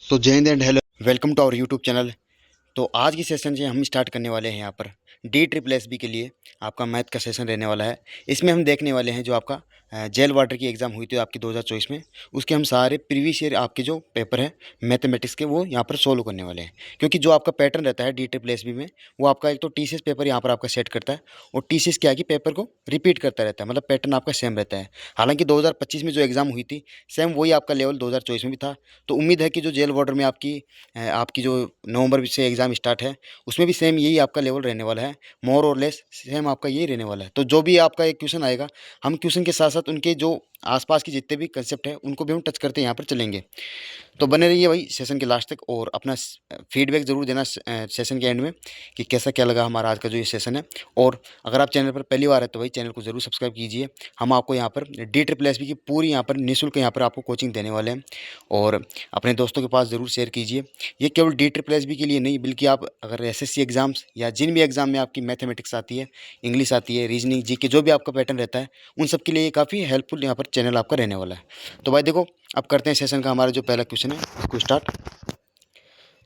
तो जय हिंद and hello, welcome to our YouTube channel. तो आज की सेशन से हम स्टार्ट करने वाले हैं यहाँ पर डी ट्रिपल एस बी के लिए आपका मैथ का सेशन रहने वाला है। इसमें हम देखने वाले हैं जो आपका जेल वाटर की एग्ज़ाम हुई थी आपकी 2024 में, उसके हम सारे प्रीवियस ईयर आपके जो पेपर हैं मैथमेटिक्स के वो यहाँ पर सोल्व करने वाले हैं। क्योंकि जो आपका पैटर्न रहता है डी ट्रिपल एस बी में, वो आपका एक तो टीसीएस पेपर यहाँ पर आपका सेट करता है, और टीसीएस क्या है कि पेपर को रिपीट करता रहता है, मतलब पैटर्न आपका सेम रहता है। हालांकि 2025 में जो एग्ज़ाम हुई थी सेम वही आपका लेवल 2024 में भी था। तो उम्मीद है कि जो जेल वाटर में आपकी जो नवंबर से एग्ज़ाम स्टार्ट है उसमें भी सेम यही आपका लेवल रहने वाला है, मोर और लेस सेम आपका यही रहने वाला है। तो जो भी आपका एक क्वेश्चन आएगा, हम क्वेश्चन के साथ साथ उनके जो आसपास के जितने भी कंसेप्ट हैं उनको भी हम टच करते यहाँ पर चलेंगे। तो बने रहिए भाई सेशन के लास्ट तक, और अपना फीडबैक ज़रूर देना सेशन के एंड में कि कैसा क्या लगा हमारा आज का जो ये सेशन है। और अगर आप चैनल पर पहली बार है तो भाई चैनल को ज़रूर सब्सक्राइब कीजिए। हम आपको यहाँ पर डी ट्रिपल एस बी की पूरी यहाँ पर निःशुल्क यहाँ पर आपको कोचिंग देने वाले हैं, और अपने दोस्तों के पास ज़रूर शेयर कीजिए। ये केवल डी ट्रिपल एस बी के लिए नहीं, बल्कि आप अगर एसएससी एग्ज़ाम्स या जिन भी एग्ज़ाम में आपकी मैथमेटिक्स आती है, इंग्लिश आती है, रीजनिंग, जीके, जो भी आपका पैटर्न रहता है, उन सब के लिए ये काफ़ी हेल्पफुल यहाँ पर चैनल आपका रहने वाला है। तो भाई देखो, अब करते हैं सेशन का हमारा जो पहला क्वेश्चन है उसको स्टार्ट।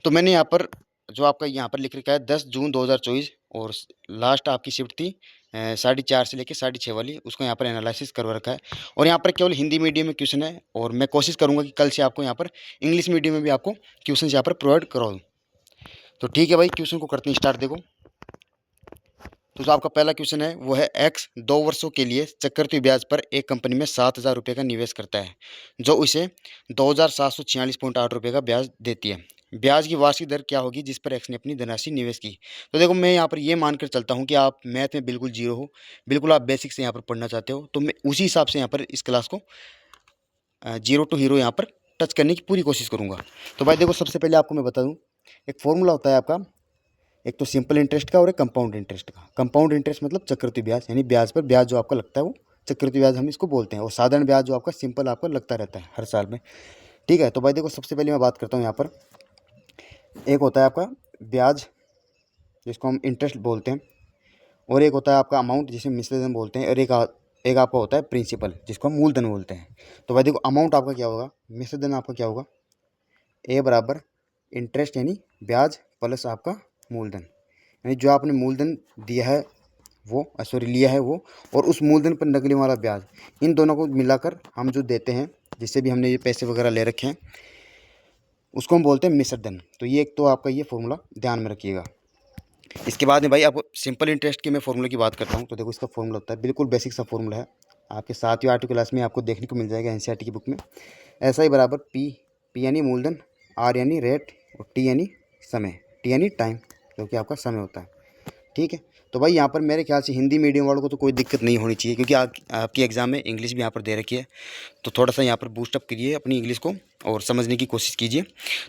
तो मैंने यहाँ पर जो आपका यहाँ पर लिख रखा है 10 जून 2024, और लास्ट आपकी शिफ्ट थी 4:30 से लेकर 6:30 वाली, उसको यहाँ पर एनालिसिस करवा रखा है। और यहाँ पर केवल हिंदी मीडियम में क्वेश्चन है, और मैं कोशिश करूँगा कि कल से आपको यहाँ पर इंग्लिश मीडियम में भी आपको क्वेश्चन यहाँ पर प्रोवाइड कराऊँ। तो ठीक है भाई, क्वेश्चन को करते हैं स्टार्ट। देखो, तो जो आपका पहला क्वेश्चन है वो है एक्स 2 वर्षों के लिए चक्रवृद्धि ब्याज पर एक कंपनी में 7,000 रुपये का निवेश करता है, जो उसे 2,746.8 रुपये का ब्याज देती है। ब्याज की वार्षिक दर क्या होगी जिस पर एक्स ने अपनी धनराशि निवेश की। तो देखो, मैं यहाँ पर ये मानकर चलता हूँ कि आप मैथ में बिल्कुल जीरो हो, बिल्कुल आप बेसिक से यहाँ पर पढ़ना चाहते हो, तो मैं उसी हिसाब से यहाँ पर इस क्लास को जीरो टू हीरो यहाँ पर टच करने की पूरी कोशिश करूँगा। तो भाई देखो, सबसे पहले आपको मैं बता दूँ, एक फॉर्मूला होता है आपका, एक तो सिंपल इंटरेस्ट का और एक कंपाउंड इंटरेस्ट का। कंपाउंड इंटरेस्ट मतलब चक्रवृद्धि ब्याज, यानी ब्याज पर ब्याज जो आपका लगता है वो चक्रवृद्धि ब्याज हम इसको बोलते हैं, और साधारण ब्याज जो आपका सिंपल आपका लगता रहता है हर साल में। ठीक है, तो भाई देखो, सबसे पहले मैं बात करता हूँ यहाँ पर, एक होता है आपका ब्याज जिसको हम इंटरेस्ट बोलते हैं, और एक होता है आपका अमाउंट जिसे मिश्र धन बोलते हैं, और एक आपका होता है प्रिंसिपल जिसको हम मूलधन बोलते हैं। तो भाई देखो, अमाउंट आपका क्या होगा, मिश्र धन आपका क्या होगा, ए बराबर इंटरेस्ट यानी ब्याज प्लस आपका मूलधन, यानी जो आपने मूलधन दिया है वो सॉरी लिया है वो, और उस मूलधन पर लगने वाला ब्याज, इन दोनों को मिलाकर हम जो देते हैं, जिससे भी हमने ये पैसे वगैरह ले रखे हैं, उसको हम बोलते हैं मिश्र धन। तो ये एक तो आपका ये फॉर्मूला ध्यान में रखिएगा। इसके बाद में भाई आपको सिंपल इंटरेस्ट की मैं फॉर्मूले की बात करता हूँ। तो देखो, इसका फॉर्मूला होता है, बिल्कुल बेसिक सा फॉर्मूला है, आपके 7वीं 8वीं क्लास में आपको देखने को मिल जाएगा एनसीईआरटी की बुक में। ऐसा ही बराबर पी, पी यानी मूलधन, आर यानी रेट, और टी यानी समय, टी यानी टाइम, जो कि आपका समय होता है। ठीक है, तो भाई यहाँ पर मेरे ख्याल से हिंदी मीडियम वालों को तो कोई दिक्कत नहीं होनी चाहिए, क्योंकि आपकी एग्ज़ाम में इंग्लिश भी यहाँ पर दे रखी है। तो थोड़ा सा यहाँ पर बूस्टअप करिए अपनी इंग्लिश को और समझने की कोशिश कीजिए।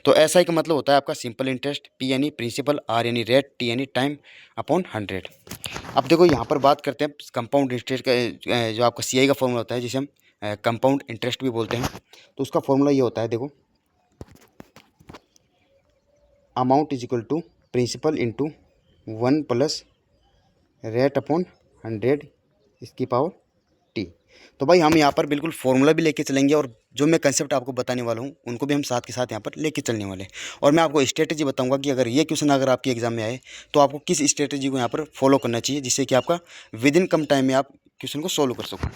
तो ऐसा ही का मतलब होता है आपका सिंपल इंटरेस्ट, पी यानी प्रिंसिपल, आर यानी रेट, टी यानी टाइम अपॉन 100। अब देखो, यहाँ पर बात करते हैं कंपाउंड इंटरेस्ट का, जो आपका सीआई का फॉर्मूला होता है जिसे हम कंपाउंड इंटरेस्ट भी बोलते हैं। तो उसका फॉर्मूला ये होता है, देखो, amount is equal to principal into 1 plus rate upon 100 इसकी पावर टी। तो भाई हम यहाँ पर बिल्कुल फॉर्मूला भी लेके चलेंगे, और जो मैं कंसेप्ट आपको बताने वाला हूँ उनको भी हम साथ के साथ यहाँ पर लेके चलने वाले हैं। और मैं आपको स्ट्रेटेजी बताऊंगा कि अगर ये क्वेश्चन अगर आपके एग्जाम में आए तो आपको किस स्ट्रेटेजी को यहाँ पर फॉलो करना चाहिए, जिससे कि आपका विद इन कम टाइम में आप क्वेश्चन को सोल्व कर सको।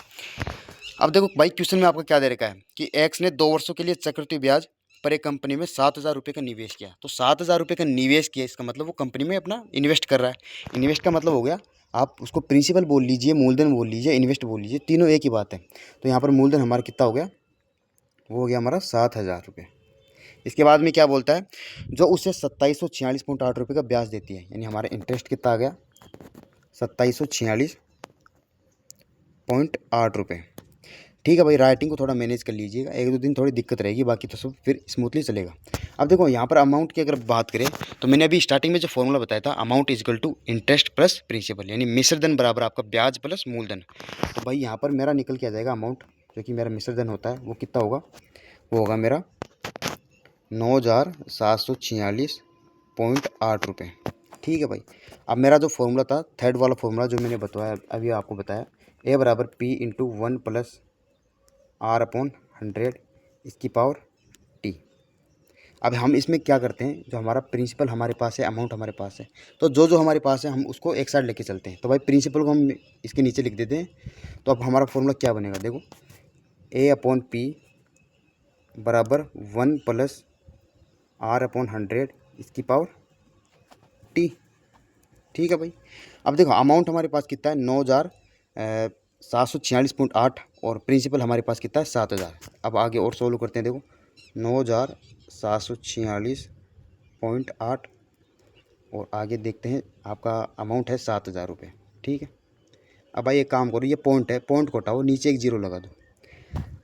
अब देखो भाई, क्वेश्चन में आपका क्या दे रखा है कि एक्स ने 2 वर्षों के लिए चक्रवृद्धि ब्याज पर एक कंपनी में 7,000 रुपये का निवेश किया। तो 7,000 रुपये का निवेश किया, इसका मतलब वो कंपनी में अपना इन्वेस्ट कर रहा है। इन्वेस्ट का मतलब हो गया, आप उसको प्रिंसिपल बोल लीजिए, मूलधन बोल लीजिए, इन्वेस्ट बोल लीजिए, तीनों एक ही बात है। तो यहाँ पर मूलधन हमारा कितना हो गया, वो हो गया हमारा 7,000 रुपये। इसके बाद में क्या बोलता है, जो उसे 2746.8 रुपये का ब्याज देती है, यानी हमारा इंटरेस्ट कितना आ गया, 2746.8 रुपये। ठीक है भाई, राइटिंग को थोड़ा मैनेज कर लीजिएगा, 1-2 दिन थोड़ी दिक्कत रहेगी, बाकी तो सब फिर स्मूथली चलेगा। अब देखो, यहाँ पर अमाउंट की अगर बात करें तो मैंने अभी स्टार्टिंग में जो फॉर्मूला बताया था, amount is equal to interest plus principal, यानी मिश्र धन बराबर आपका ब्याज प्लस मूलधन। तो भाई यहाँ पर मेरा निकल के आ जाएगा अमाउंट, जो कि मेरा मिश्र धन होता है, वो कितना होगा, वो होगा मेरा 9,746.8 रुपये। ठीक है भाई, अब मेरा जो फॉर्मूला था, थर्ड वाला फॉर्मूला जो मैंने बताया अभी आपको बताया, ए बराबर P into 1 plus R upon 100 इसकी पावर टी। अब हम इसमें क्या करते हैं, जो हमारा प्रिंसिपल हमारे पास है, अमाउंट हमारे पास है, तो जो जो हमारे पास है हम उसको एक साइड लेके चलते हैं। तो भाई प्रिंसिपल को हम इसके नीचे लिख देते हैं। तो अब हमारा फॉर्मूला क्या बनेगा, देखो A/P बराबर 1 + R/100 इसकी पावर T। ठीक है भाई। अब देखो अमाउंट हमारे पास कितना है, 9,746.8 और प्रिंसिपल हमारे पास कितना है, 7,000। अब आगे और सोल्व करते हैं, देखो 9,746.8 और आगे देखते हैं आपका अमाउंट है 7,000 रुपये। ठीक है। अब भाई एक काम करो, ये पॉइंट है, पॉइंट को हटाओ, नीचे एक जीरो लगा दो।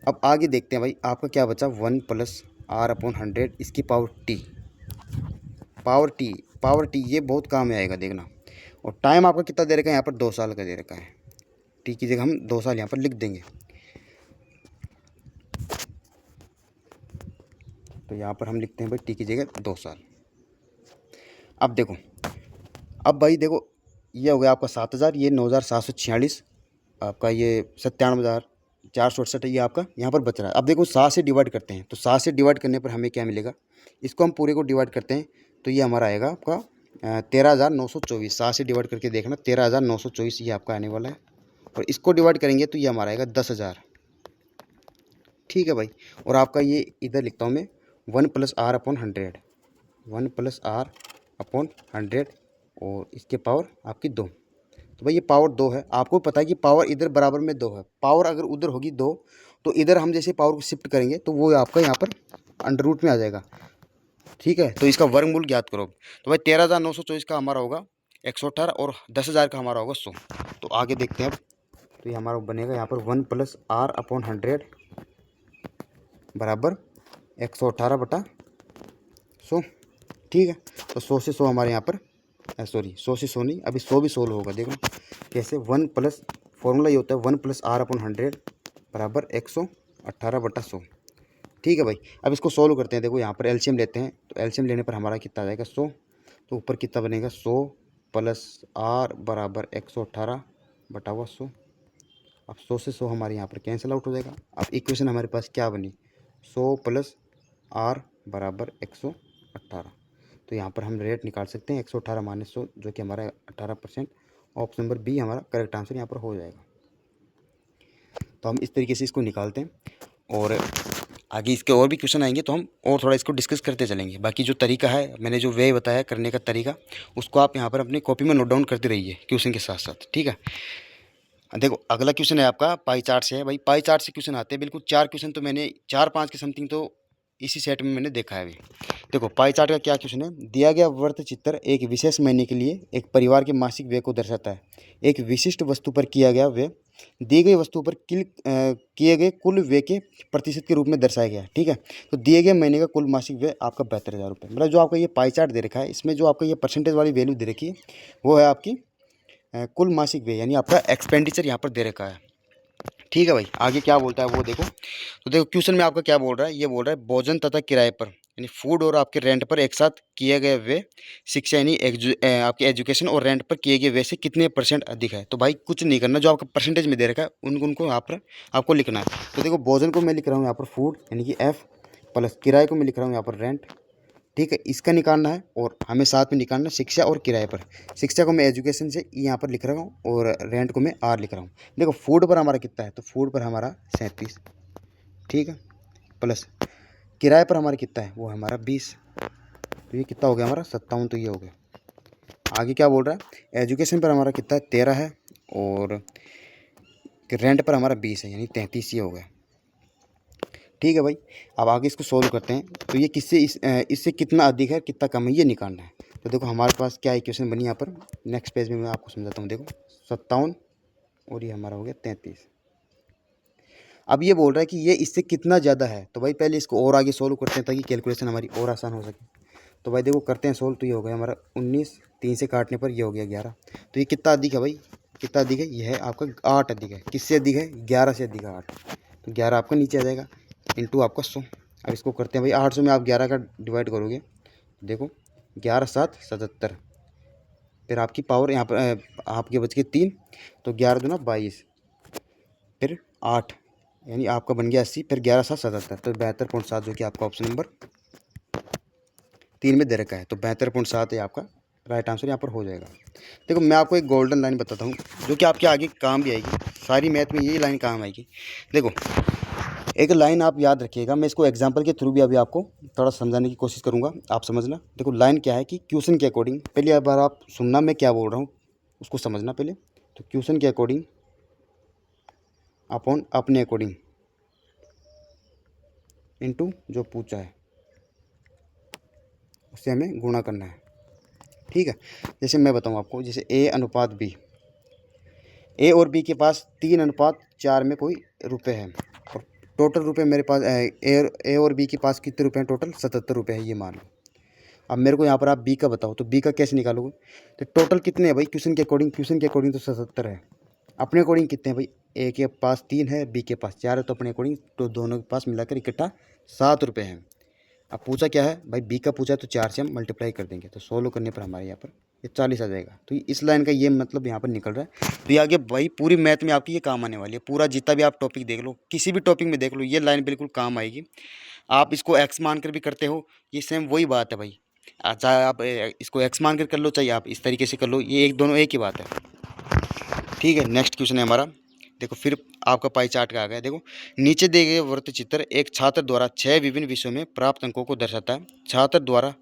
अब आगे देखते हैं भाई आपका क्या बचा, 1 + R/100 इसकी पावर T। पावर टी ये बहुत काम में आएगा देखना। और टाइम आपका कितना दे रखा है यहाँ पर, 2 साल का दे रखा है। टी की जगह हम 2 साल यहाँ पर लिख देंगे। तो यहाँ पर हम लिखते हैं भाई टी की जगह 2 साल। अब देखो, अब भाई देखो ये हो गया आपका 7,000, ये 9,746, आपका ये 97,468 ये आपका यहाँ पर बच रहा है। अब देखो 7 से डिवाइड करते हैं, तो 7 से डिवाइड करने पर हमें क्या मिलेगा, इसको हम पूरे को डिवाइड करते हैं तो ये हमारा आएगा आपका 13,924। 7 से डिवाइड करके देखना, 13,924 ये आपका आने वाला है। और इसको डिवाइड करेंगे तो ये हमारा आएगा 10,000। ठीक है भाई। और आपका ये इधर लिखता हूँ मैं 1 + R/100, 1 + R/100 और इसके पावर आपकी 2। तो भाई ये पावर 2 है। आपको पता है कि पावर इधर बराबर में 2 है, पावर अगर उधर होगी 2 तो इधर हम जैसे पावर को शिफ्ट करेंगे तो वो आपका यहाँ पर अंडर रूट में आ जाएगा। ठीक है। तो इसका वर्गमूल ज्ञात करो। तो भाई 13,924 का हमारा होगा 118 और 10,000 का हमारा होगा 100। तो आगे देखते हैं अब। तो ये हमारा बनेगा यहाँ पर 1 + R/100 बराबर 118/100। ठीक है। तो 100 से 100 हमारे यहाँ पर सॉरी 100 से 100 नहीं, अभी 100 भी सोल्व होगा। देखो कैसे, 1 प्लस फॉर्मूला ये होता है 1 + R/100 बराबर 118/100। ठीक है भाई। अब इसको सोल्व करते हैं। देखो यहाँ पर एलसीएम लेते हैं, तो एलसीएम लेने पर हमारा कितना आ जाएगा 100। तो ऊपर कितना बनेगा 100 + R बराबर 118/100। अब 100 से 100 हमारे यहाँ पर कैंसिल आउट हो जाएगा। अब इक्वेशन हमारे पास क्या बनी, 100 + R बराबर 118। तो यहाँ पर हम रेट निकाल सकते हैं 118 - 100 जो कि हमारा 18%। ऑप्शन नंबर बी हमारा करेक्ट आंसर यहाँ पर हो जाएगा। तो हम इस तरीके से इसको निकालते हैं और आगे इसके और भी क्वेश्चन आएंगे तो हम और थोड़ा इसको डिस्कस करते चलेंगे। बाकी जो तरीका है, मैंने जो वे बताया करने का तरीका, उसको आप यहाँ पर अपनी कॉपी में नोट डाउन करते रहिए क्वेश्चन के साथ साथ। ठीक है। देखो अगला क्वेश्चन है आपका पाई चार्ट से है। भाई पाई चार्ट से क्वेश्चन आते हैं, बिल्कुल 4 क्वेश्चन तो मैंने 4-5 के समथिंग तो इसी सेट में मैंने देखा है अभी। देखो पाई चार्ट का क्या क्वेश्चन है, दिया गया वर्त चित्र एक विशेष महीने के लिए एक परिवार के मासिक व्यय को दर्शाता है। एक विशिष्ट वस्तु पर किया गया व्यय दी गई वस्तु पर किए गए कुल व्यय के प्रतिशत के रूप में दर्शाया गया है। ठीक है। तो दिए गए महीने का कुल मासिक व्यय आपका 72,000 रुपये। मतलब जो आपका ये पाई चार्ट दे रखा है, इसमें जो आपका ये परसेंटेज वाली वैल्यू दे रखी है वो है आपकी कुल मासिक व्यय, यानी आपका एक्सपेंडिचर यहाँ पर दे रखा है। ठीक है भाई। आगे क्या बोलता है वो देखो। तो देखो क्वेश्चन में आपका क्या बोल रहा है, ये बोल रहा है भोजन तथा किराए पर यानी फूड और आपके रेंट पर एक साथ किए गए व्यय शिक्षा यानी आपके एजुकेशन और रेंट पर किए गए व्यय से कितने % अधिक है। तो भाई कुछ नहीं करना, जो आपका परसेंटेज में दे रखा है उनको यहाँ पर आपको लिखना है। तो देखो भोजन को मैं लिख रहा हूँ यहाँ पर फूड यानी कि F प्लस किराए को मैं लिख रहा हूँ यहाँ पर रेंट। ठीक है। इसका निकालना है और हमें साथ में निकालना है शिक्षा और किराए पर। शिक्षा को मैं एजुकेशन से यहाँ पर लिख रहा हूँ और रेंट को मैं R लिख रहा हूँ। देखो फूड पर हमारा कितना है, तो फूड पर हमारा 37। ठीक है। प्लस किराए पर हमारा कितना है, वो हमारा 20। तो ये कितना हो गया हमारा 57। तो ये हो गया। आगे क्या बोल रहा है, एजुकेशन पर हमारा कितना है 13 है और रेंट पर हमारा 20 है यानी 33। ये हो गया। ठीक है भाई। अब आगे इसको सोल्व करते हैं। तो ये किससे इससे कितना अधिक है कितना कम है ये निकालना है। तो देखो हमारे पास क्या इक्वेशन बनी यहाँ पर, नेक्स्ट पेज में मैं आपको समझाता हूँ। देखो 57 और ये हमारा हो गया 33। अब ये बोल रहा है कि ये इससे कितना ज़्यादा है। तो भाई पहले इसको और आगे सोल्व करते हैं ताकि कैलकुलेशन हमारी और आसान हो सके। तो भाई देखो करते हैं सोल्व। तो ये हो गया हमारा 19, 3 से काटने पर ये हो गया 11। तो ये कितना अधिक है भाई, कितना अधिक है, ये है आपका 8 अधिक है। किससे अधिक है, 11 से अधिक है 8। तो 11 आपका नीचे आ जाएगा इंटू आपका 100। अब इसको करते हैं भाई 800 में आप 11 का डिवाइड करोगे, देखो 11 7 77। फिर आपकी पावर यहाँ पर आपके बच के 3, तो 11 दूना 22, फिर 8 यानी आपका बन गया 80, फिर 11 7 77। तो 72.7 जो कि आपका ऑप्शन नंबर 3 में दे रखा है, तो 72.7 है आपका राइट आंसर यहाँ पर हो जाएगा। देखो मैं आपको एक गोल्डन लाइन बताता हूँ जो कि आपके आगे काम भी आएगी, सारी मैथ में यही लाइन काम आएगी। देखो एक लाइन आप याद रखिएगा, मैं इसको एग्जांपल के थ्रू भी अभी आपको थोड़ा समझाने की कोशिश करूँगा, आप समझना। देखो लाइन क्या है कि क्वेश्चन के अकॉर्डिंग, पहले बार आप सुनना मैं क्या बोल रहा हूँ उसको समझना पहले। तो क्वेश्चन के अकॉर्डिंग अपॉन अपने अकॉर्डिंग इनटू जो पूछा है उससे हमें गुणा करना है, ठीक है। जैसे मैं बताऊँ आपको, जैसे ए अनुपात बी, ए और बी के पास 3:4 में कोई रुपए है, और टोटल रुपए मेरे पास ए और बी के पास कितने रुपए हैं, टोटल 77 रुपये है ये मान लो। अब मेरे को यहाँ पर आप बी का बताओ, तो बी का कैसे निकालोगे, तो टोटल कितने हैं भाई क्वेश्चन के अकॉर्डिंग तो 77 है, अपने अकॉर्डिंग कितने हैं भाई, ए के पास 3 है, बी के पास 4 है, तो अपने अकॉर्डिंग तो दोनों के पास मिलाकर इकट्ठा 7 रुपये हैं। अब पूछा क्या है भाई, बी का पूछा तो 4 से हम मल्टीप्लाई कर देंगे, तो 16 करने पर हमारे यहाँ पर ये 40 आ जाएगा। तो इस लाइन का ये मतलब यहाँ पर निकल रहा है। तो ये आगे भाई पूरी मैथ में आपकी ये काम आने वाली है, पूरा जितना भी आप टॉपिक देख लो, किसी भी टॉपिक में देख लो, ये लाइन बिल्कुल काम आएगी। आप इसको एक्स मानकर भी करते हो, ये सेम वही बात है भाई। चाहे आप इसको एक्स मानकर कर लो, चाहे आप इस तरीके से कर लो, ये दोनों एक ही बात है, ठीक है। नेक्स्ट क्वेश्चन है हमारा, देखो फिर आपका पाई चार्ट का आ गया। देखो नीचे दिए गए वृत्त चित्र एक छात्र द्वारा 6 विभिन्न विषयों में प्राप्त अंकों को दर्शाता है। छात्र द्वारा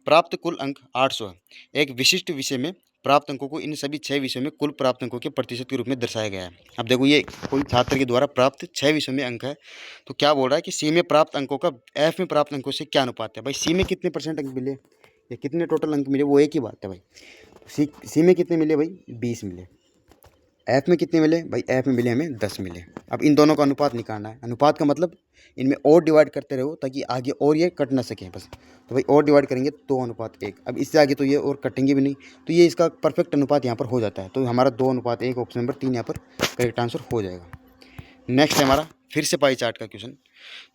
प्राप्त कुल अंक 800 है। एक विशिष्ट विषय में प्राप्त अंकों को इन सभी 6 विषयों में कुल प्राप्त अंकों के प्रतिशत के रूप में दर्शाया गया है। अब देखो ये कोई छात्र के द्वारा प्राप्त 6 विषयों में अंक है, तो क्या बोल रहा है कि सी में प्राप्त अंकों का एफ में प्राप्त अंकों से क्या अनुपात है। भाई सी में कितने % अंक मिले या कितने टोटल अंक मिले, वो एक ही बात है भाई। सी में कितने मिले भाई, 20 मिले। एफ में कितने मिले भाई, एफ में मिले हमें 10 मिले। अब इन दोनों का अनुपात निकालना है। अनुपात का मतलब इनमें और डिवाइड करते रहो ताकि आगे और ये कट ना सकें बस। तो भाई और डिवाइड करेंगे 2:1। अब इससे आगे तो ये और कटेंगे भी नहीं, तो ये इसका परफेक्ट अनुपात यहाँ पर हो जाता है। तो हमारा 2:1 ऑप्शन नंबर 3 यहाँ पर करेक्ट आंसर हो जाएगा। नेक्स्ट है हमारा फिर से पाई चार्ट का क्वेश्चन।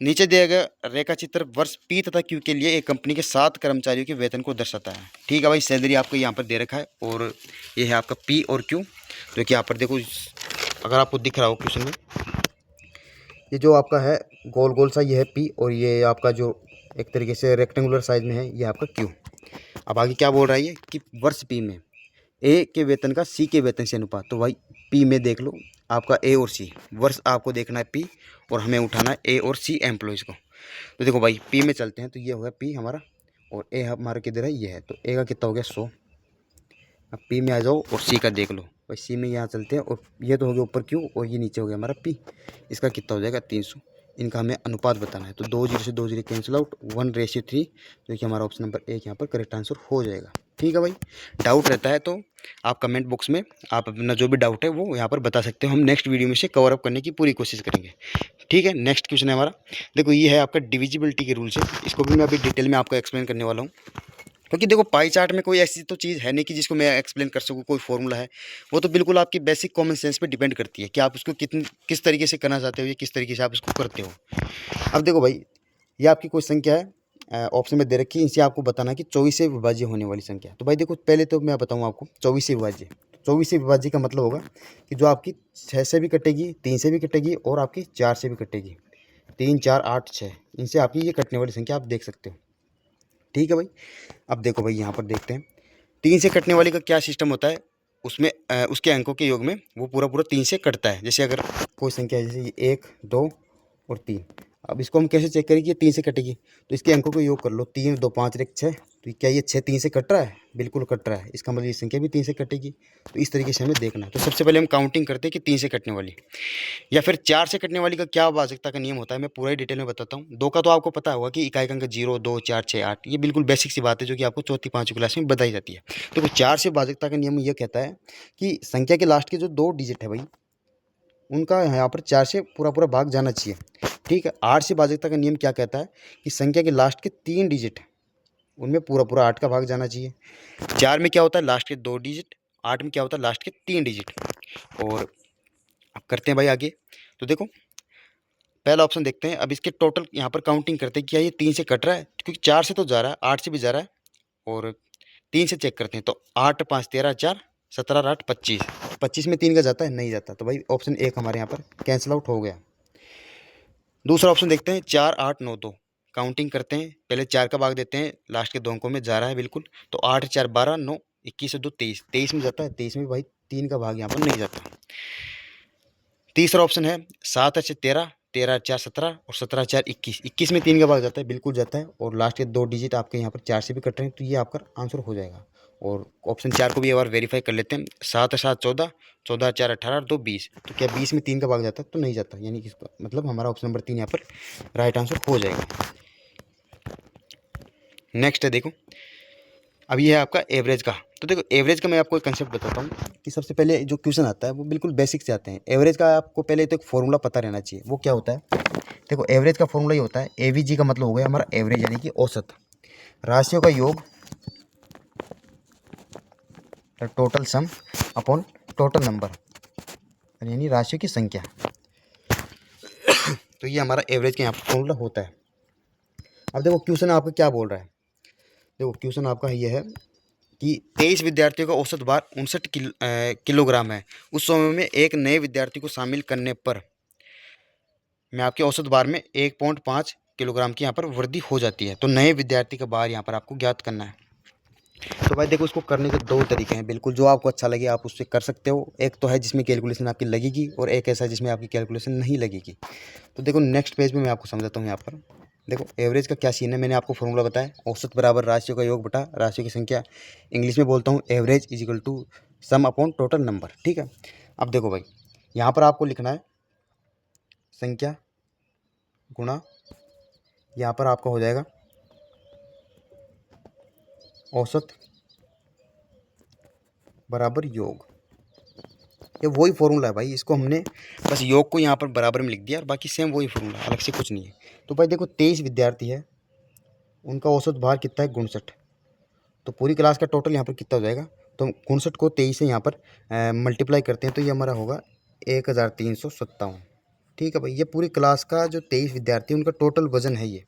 नीचे दिया गया रेखा चित्र वर्ष पी तथा क्यू के लिए एक कंपनी के 7 कर्मचारियों के वेतन को दर्शाता है, ठीक है भाई। सैलरी आपको यहाँ पर दे रखा है और ये है आपका पी और क्यू, जो कि यहाँ पर देखो अगर आपको दिख रहा हो क्वेश्चन में, ये जो आपका है गोल गोल सा ये है पी, और ये आपका जो एक तरीके से रेक्टेंगुलर साइज में है ये आपका क्यू। अब आगे क्या बोल रहा है ये कि वर्ष पी में ए के वेतन का सी के वेतन से अनुपात। तो भाई पी में देख लो आपका ए और सी, वर्ष आपको देखना है पी और हमें उठाना है ए और सी एम्प्लॉयज़ को। तो देखो भाई पी में चलते हैं, तो ये हो गया पी हमारा, और ए हमारा किधर है, ये है। तो ए का कितना हो गया 100। अब पी में आ जाओ और सी का देख लो भाई, सी में यहाँ चलते हैं, और ये तो हो गया ऊपर क्यू और ये नीचे हो गया हमारा पी, इसका कितना हो जाएगा 300। इनका हमें अनुपात बताना है, तो 2 0 से 2 0 कैंसिल आउट, 1:3, जो कि हमारा ऑप्शन नंबर 1 यहाँ पर करेक्ट आंसर हो जाएगा, ठीक है भाई। डाउट रहता है तो आप कमेंट बॉक्स में आप अपना जो भी डाउट है वो यहाँ पर बता सकते हो, हम नेक्स्ट वीडियो में से कवर अप करने की पूरी कोशिश करेंगे, ठीक है। नेक्स्ट क्वेश्चन है हमारा, देखो ये है आपका डिविजिबिलिटी के रूल्स है, इसको भी मैं अभी डिटेल में आपको एक्सप्लेन करने वाला हूँ। क्योंकि देखो पाई चार्ट में कोई ऐसी तो चीज़ है नहीं कि जिसको मैं एक्सप्लेन कर सकूँ, कोई फॉर्मूला है, वो तो बिल्कुल आपकी बेसिक कॉमन सेंस पे डिपेंड करती है कि आप उसको किस तरीके से करना चाहते हो या किस तरीके से आप उसको करते हो। अब देखो भाई ये आपकी कोई संख्या है, ऑप्शन में दे रखी है, इनसे आपको बताना है कि 24 से विभाज्य होने वाली संख्या। तो भाई देखो पहले तो मैं बताऊँ आपको 24 से विभाज्य। 24 से विभाज्य का मतलब होगा कि जो आपकी 6 से भी कटेगी, 3 से भी कटेगी और आपकी 4 से भी कटेगी। 3 4 8 6 इनसे आपकी ये कटने वाली संख्या आप देख सकते हो, ठीक है भाई। अब देखो भाई यहाँ पर देखते हैं 3 से कटने वाली का क्या सिस्टम होता है, उसमें उसके अंकों के योग में वो पूरा 3 से कटता है। जैसे अगर कोई संख्या है जैसे 1 2 और 3, अब इसको हम कैसे चेक करेंगे 3 से कटेगी, तो इसके अंकों को योग कर लो, 3 2 5 1 6, तो क्या ये 6 3 से कट रहा है, बिल्कुल कट रहा है, इसका मतलब ये संख्या भी 3 से कटेगी। तो इस तरीके से हमें देखना है। तो सबसे पहले हम काउंटिंग करते हैं कि 3 से कटने वाली या फिर 4 से कटने वाली का क्या भाजकता का नियम होता है, मैं पूरा ही डिटेल में बताता हूँ। 2 का तो आपको पता होगा कि इकाई अंक 0 2 4 6 8, ये बिल्कुल बेसिक सी बात है जो कि आपको चौथी 5वीं क्लास में बताई जाती है। तो 4 से भाजकता का नियम ये कहता है कि संख्या के लास्ट के जो 2 डिजिट है भाई उनका यहाँ पर 4 से पूरा भाग जाना चाहिए, ठीक है। 8 से भाजकता का नियम क्या कहता है कि संख्या के लास्ट के 3 डिजिट उनमें पूरा 8 का भाग जाना चाहिए। 4 में क्या होता है लास्ट के 2 डिजिट, 8 में क्या होता है लास्ट के 3 डिजिट। और अब करते हैं भाई आगे, तो देखो पहला ऑप्शन देखते हैं। अब इसके टोटल यहाँ पर काउंटिंग करते हैं, क्या ये 3 से कट रहा है, क्योंकि 4 से तो जा रहा है, 8 से भी जा रहा है, और 3 से चेक करते हैं। तो 8 5 13 4 17 8 25, 25 में 3 का जाता है, नहीं जाता, तो भाई ऑप्शन 1 हमारे यहाँ पर कैंसिल आउट हो गया। दूसरा ऑप्शन देखते हैं 4 8 9 2, काउंटिंग करते हैं, पहले 4 का भाग देते हैं, लास्ट के 2 अंकों में जा रहा है बिल्कुल। तो 8 4 12 9 21 से 2 23, 23 में जाता है, 23 में भाई 3 का भाग यहाँ पर नहीं जाता। तीसरा ऑप्शन है 7 8 13, 13 4 17 और 17 4 21, 21 में 3 का भाग जाता है, बिल्कुल जाता है। और लास्ट के 2 डिजिट आपके यहाँ पर 4 से भी कट रहे हैं, तो ये आपका आंसर हो जाएगा। और ऑप्शन 4 को भी एक बार वेरीफाई कर लेते हैं। 7 7 14, 14 4 18, 2 20, तो क्या 20 में 3 का भाग जाता है? तो नहीं जाता, यानी कि इसका मतलब हमारा ऑप्शन नंबर 3 यहाँ पर राइट आंसर हो जाएगा। नेक्स्ट है देखो, अब ये है आपका एवरेज का। तो देखो एवरेज का मैं आपको एक कंसेप्ट बताता हूँ कि सबसे पहले जो क्वेश्चन आता है वो बिल्कुल बेसिक से आते हैं। एवरेज का आपको पहले तो एक फॉर्मूला पता रहना चाहिए, वो क्या होता है? देखो एवरेज का फॉर्मूला ये होता है, एवीजी का मतलब हो गया हमारा एवरेज, यानी कि औसत, राशियों का योग, total sum upon total number, यानी राशियों की संख्या। तो ये हमारा एवरेज का यहाँ पर फॉर्मूला होता है। अब देखो क्वेश्चन आपका क्या बोल रहा है, देखो क्वेश्चन आपका ये है कि 23 विद्यार्थियों का औसत भार 59 किलोग्राम है। उस समय में एक नए विद्यार्थी को शामिल करने पर मैं आपके औसत भार में 1.5 किलोग्राम की यहाँ पर वृद्धि हो जाती है। तो नए विद्यार्थी का भार यहाँ पर आपको ज्ञात करना है। तो भाई देखो इसको करने के 2 तरीके हैं, बिल्कुल जो आपको अच्छा लगे आप उससे कर सकते हो। एक तो है जिसमें कैलकुलेशन आपकी लगेगी, और एक ऐसा जिसमें आपकी कैलकुलेशन नहीं लगेगी। तो देखो नेक्स्ट पेज में मैं आपको समझाता हूँ। यहाँ पर देखो एवरेज का क्या सीन है, मैंने आपको फॉर्मूला बताया, औसत बराबर राशियों का योग बटा राशियों की संख्या। इंग्लिश में बोलता हूँ average is equal to sum upon total number, ठीक है। अब देखो भाई यहाँ पर आपको लिखना है संख्या गुणा, यहाँ पर आपका हो जाएगा औसत बराबर योग। ये वही फॉर्मूला है भाई, इसको हमने बस योग को यहाँ पर बराबर में लिख दिया और बाकी सेम वही फॉर्मूला, अलग से कुछ नहीं है। तो भाई देखो 23 विद्यार्थी है, उनका औसत भार कितना है? 59। तो पूरी क्लास का टोटल यहाँ पर कितना हो जाएगा? तो 59 को 23 से यहाँ पर मल्टीप्लाई करते हैं, तो ये हमारा होगा 1357। ठीक है भाई, ये पूरी क्लास का जो 23 विद्यार्थी उनका टोटल वजन है ये।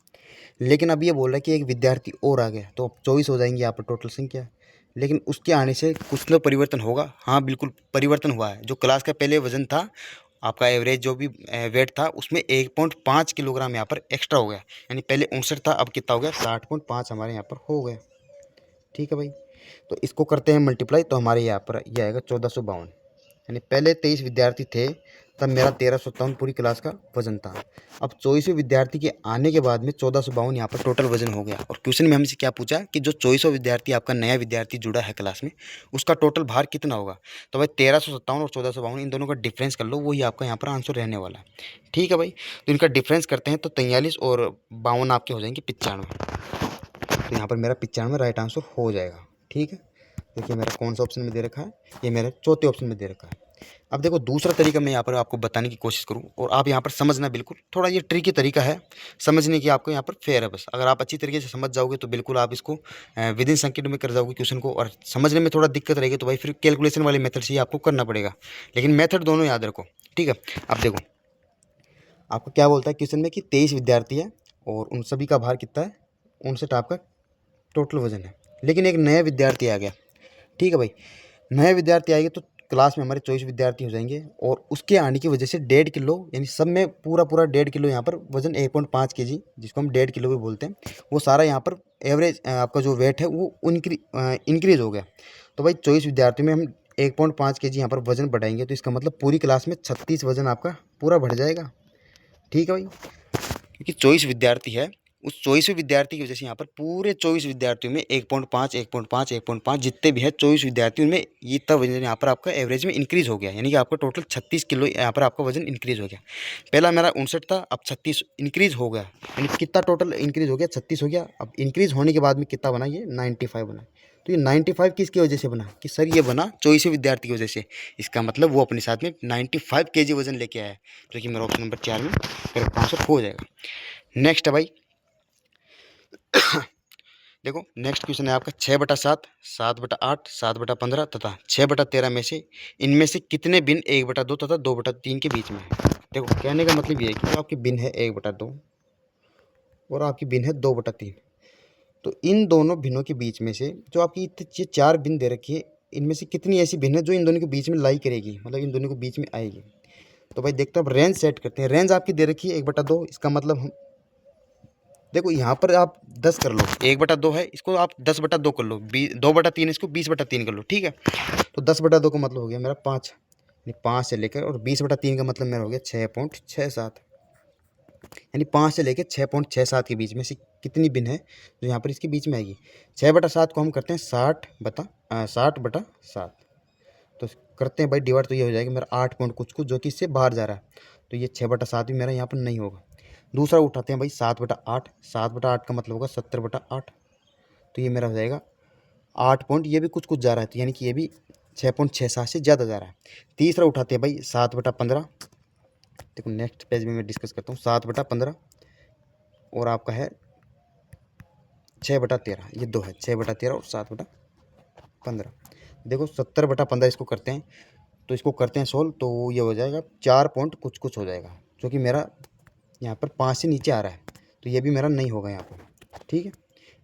लेकिन अब ये बोल रहा है कि एक विद्यार्थी और आ गया, तो अब 24 हो जाएंगे यहाँ पर टोटल संख्या। लेकिन उसके आने से कुछ तो परिवर्तन होगा। हाँ बिल्कुल परिवर्तन हुआ है। जो क्लास का पहले वजन था आपका, एवरेज जो भी वेट था, उसमें 1.5 किलोग्राम यहाँ पर एक्स्ट्रा हो गया, यानी पहले 59 था, अब कितना हो गया? 60.5 हमारे यहाँ पर हो गया। ठीक है भाई, तो इसको करते हैं मल्टीप्लाई, तो हमारे यहाँ पर यह आएगा 1452। यानी पहले 23 विद्यार्थी थे तब मेरा 1357 पूरी क्लास का वजन था। अब 24वें विद्यार्थी के आने के बाद में 1452 यहाँ पर टोटल वजन हो गया। और क्वेश्चन में हमसे क्या पूछा कि जो 24वां विद्यार्थी आपका नया विद्यार्थी जुड़ा है क्लास में, उसका टोटल भार कितना होगा? तो भाई 1357 और 1452 इन दोनों का डिफरेंस कर लो, वही आपका यहाँ पर आंसर रहने वाला है। ठीक है भाई, तो इनका डिफरेंस करते हैं तो 43 और 52 आपके हो जाएंगे 95। तो यहाँ पर मेरा 95 राइट आंसर हो जाएगा। ठीक है, देखिए मेरा कौन सा ऑप्शन में दे रखा है, ये मेरे चौथे ऑप्शन में दे रखा है। अब देखो दूसरा तरीका मैं यहाँ पर आपको बताने की कोशिश करूँ, और आप यहाँ पर समझना, बिल्कुल थोड़ा ये ट्रिकी तरीका है समझने की, आपको यहाँ पर फेयर है। बस अगर आप अच्छी तरीके से समझ जाओगे तो बिल्कुल आप इसको विद इन सेकंड में कर जाओगे क्वेश्चन को। और समझने में थोड़ा दिक्कत रहेगी तो भाई फिर कैलकुलेशन वाले मेथड से ही आपको करना पड़ेगा, लेकिन मेथड दोनों याद रखो। ठीक है, अब देखो आपको क्या बोलता है क्वेश्चन में कि 23 विद्यार्थी है और उन सभी का भार कितना है? 59 आपका टोटल वजन है। लेकिन एक नया विद्यार्थी आ गया। ठीक है भाई, नए विद्यार्थी आएंगे तो क्लास में हमारे 24 विद्यार्थी हो जाएंगे, और उसके आने की वजह से 1.5 किलो, यानी सब में पूरा 1.5 किलो यहाँ पर वजन, 1.5 केजी जिसको हम 1.5 किलो भी बोलते हैं, वो सारा यहाँ पर एवरेज आपका जो वेट है वो इंक्रीज हो गया। तो भाई 24 विद्यार्थियों में हम 1.5 केजी यहाँ पर वजन बढ़ाएंगे, तो इसका मतलब पूरी क्लास में 36 वजन आपका पूरा बढ़ जाएगा। ठीक है भाई, क्योंकि 24 विद्यार्थी है, उस 24वें विद्यार्थी की वजह से यहाँ पर पूरे 24 विद्यार्थियों में 1.5 जितने भी है 24 विद्यार्थियों में ये इतना वजन यहाँ पर आपका एवरेज में इंक्रीज हो गया, यानी कि आपका टोटल 36 किलो यहाँ पर आपका वजन इंक्रीज हो गया। पहला मेरा 59 था, अब 36 इंक्रीज हो गया, यानी कितना टोटल इंक्रीज हो गया? 36 हो गया। अब इंक्रीज होने के बाद में कितना बना? ये 95 बना। तो ये 95 किसकी वजह से बना? कि सर ये बना 24वें विद्यार्थी की वजह से। इसका मतलब वो अपने साथ में 95 केजी वजन लेके आया है, जो कि मेरा ऑप्शन नंबर 4 में करेक्ट आंसर हो जाएगा। नेक्स्ट है भाई देखो नेक्स्ट क्वेश्चन है आपका 6/7, 7/8, 7/15 तथा 6/13 में से इनमें से कितने भिन्न 1/2 तथा 2/3 के बीच में है? देखो कहने का मतलब ये है कि आपकी भिन्न है 1/2 और आपकी भिन्न है 2/3। तो इन दोनों भिन्नों के बीच में से जो आपकी ये 4 भिन्न दे रखी है, इनमें से कितनी ऐसी भिन्न है जो इन दोनों के बीच में लाई करेगी, मतलब इन दोनों के बीच में आएगी? तो भाई देखते हैं, अब रेंज सेट करते हैं। रेंज आपकी दे रखी है 1/2, इसका मतलब हम देखो यहाँ पर आप 10 कर लो, 1/2 है, इसको आप 10/2 कर लो, 2/3 इसको 20/3 कर लो, ठीक है। तो 10/2 का मतलब हो गया मेरा 5, 5 से लेकर, और 20/3 का मतलब मेरा हो गया 6.67, यानी 5 से लेकर 6.67 के बीच में से कितनी बिन है जो यहाँ पर इसके बीच में आएगी। 6/7 को हम करते हैं 60/7, तो करते हैं भाई डिवाइड, तो ये हो जाएगा मेरा 8 पॉइंट कुछ कुछ, जो कि इससे बाहर जा रहा है, तो ये 6/7 भी मेरा यहाँ पर नहीं होगा। दूसरा उठाते हैं भाई 7/8, 7/8 का मतलब होगा 70/8, तो ये मेरा हो जाएगा 8 पॉइंट, ये भी कुछ कुछ जा रहा है, तो यानी कि ये भी 6.67 से ज़्यादा जा रहा है। तीसरा उठाते हैं भाई 7/15, देखो नेक्स्ट पेज में मैं डिस्कस करता हूँ। 7/15 और आपका है 6/13, ये दो है, 6/13 और 7/15। देखो 70/15 इसको करते हैं, तो इसको करते हैं सोल्व, तो ये हो जाएगा 4 पॉइंट कुछ कुछ हो जाएगा, जो कि मेरा यहाँ पर 5 से नीचे आ रहा है, तो ये भी मेरा नहीं होगा यहाँ पर, ठीक है।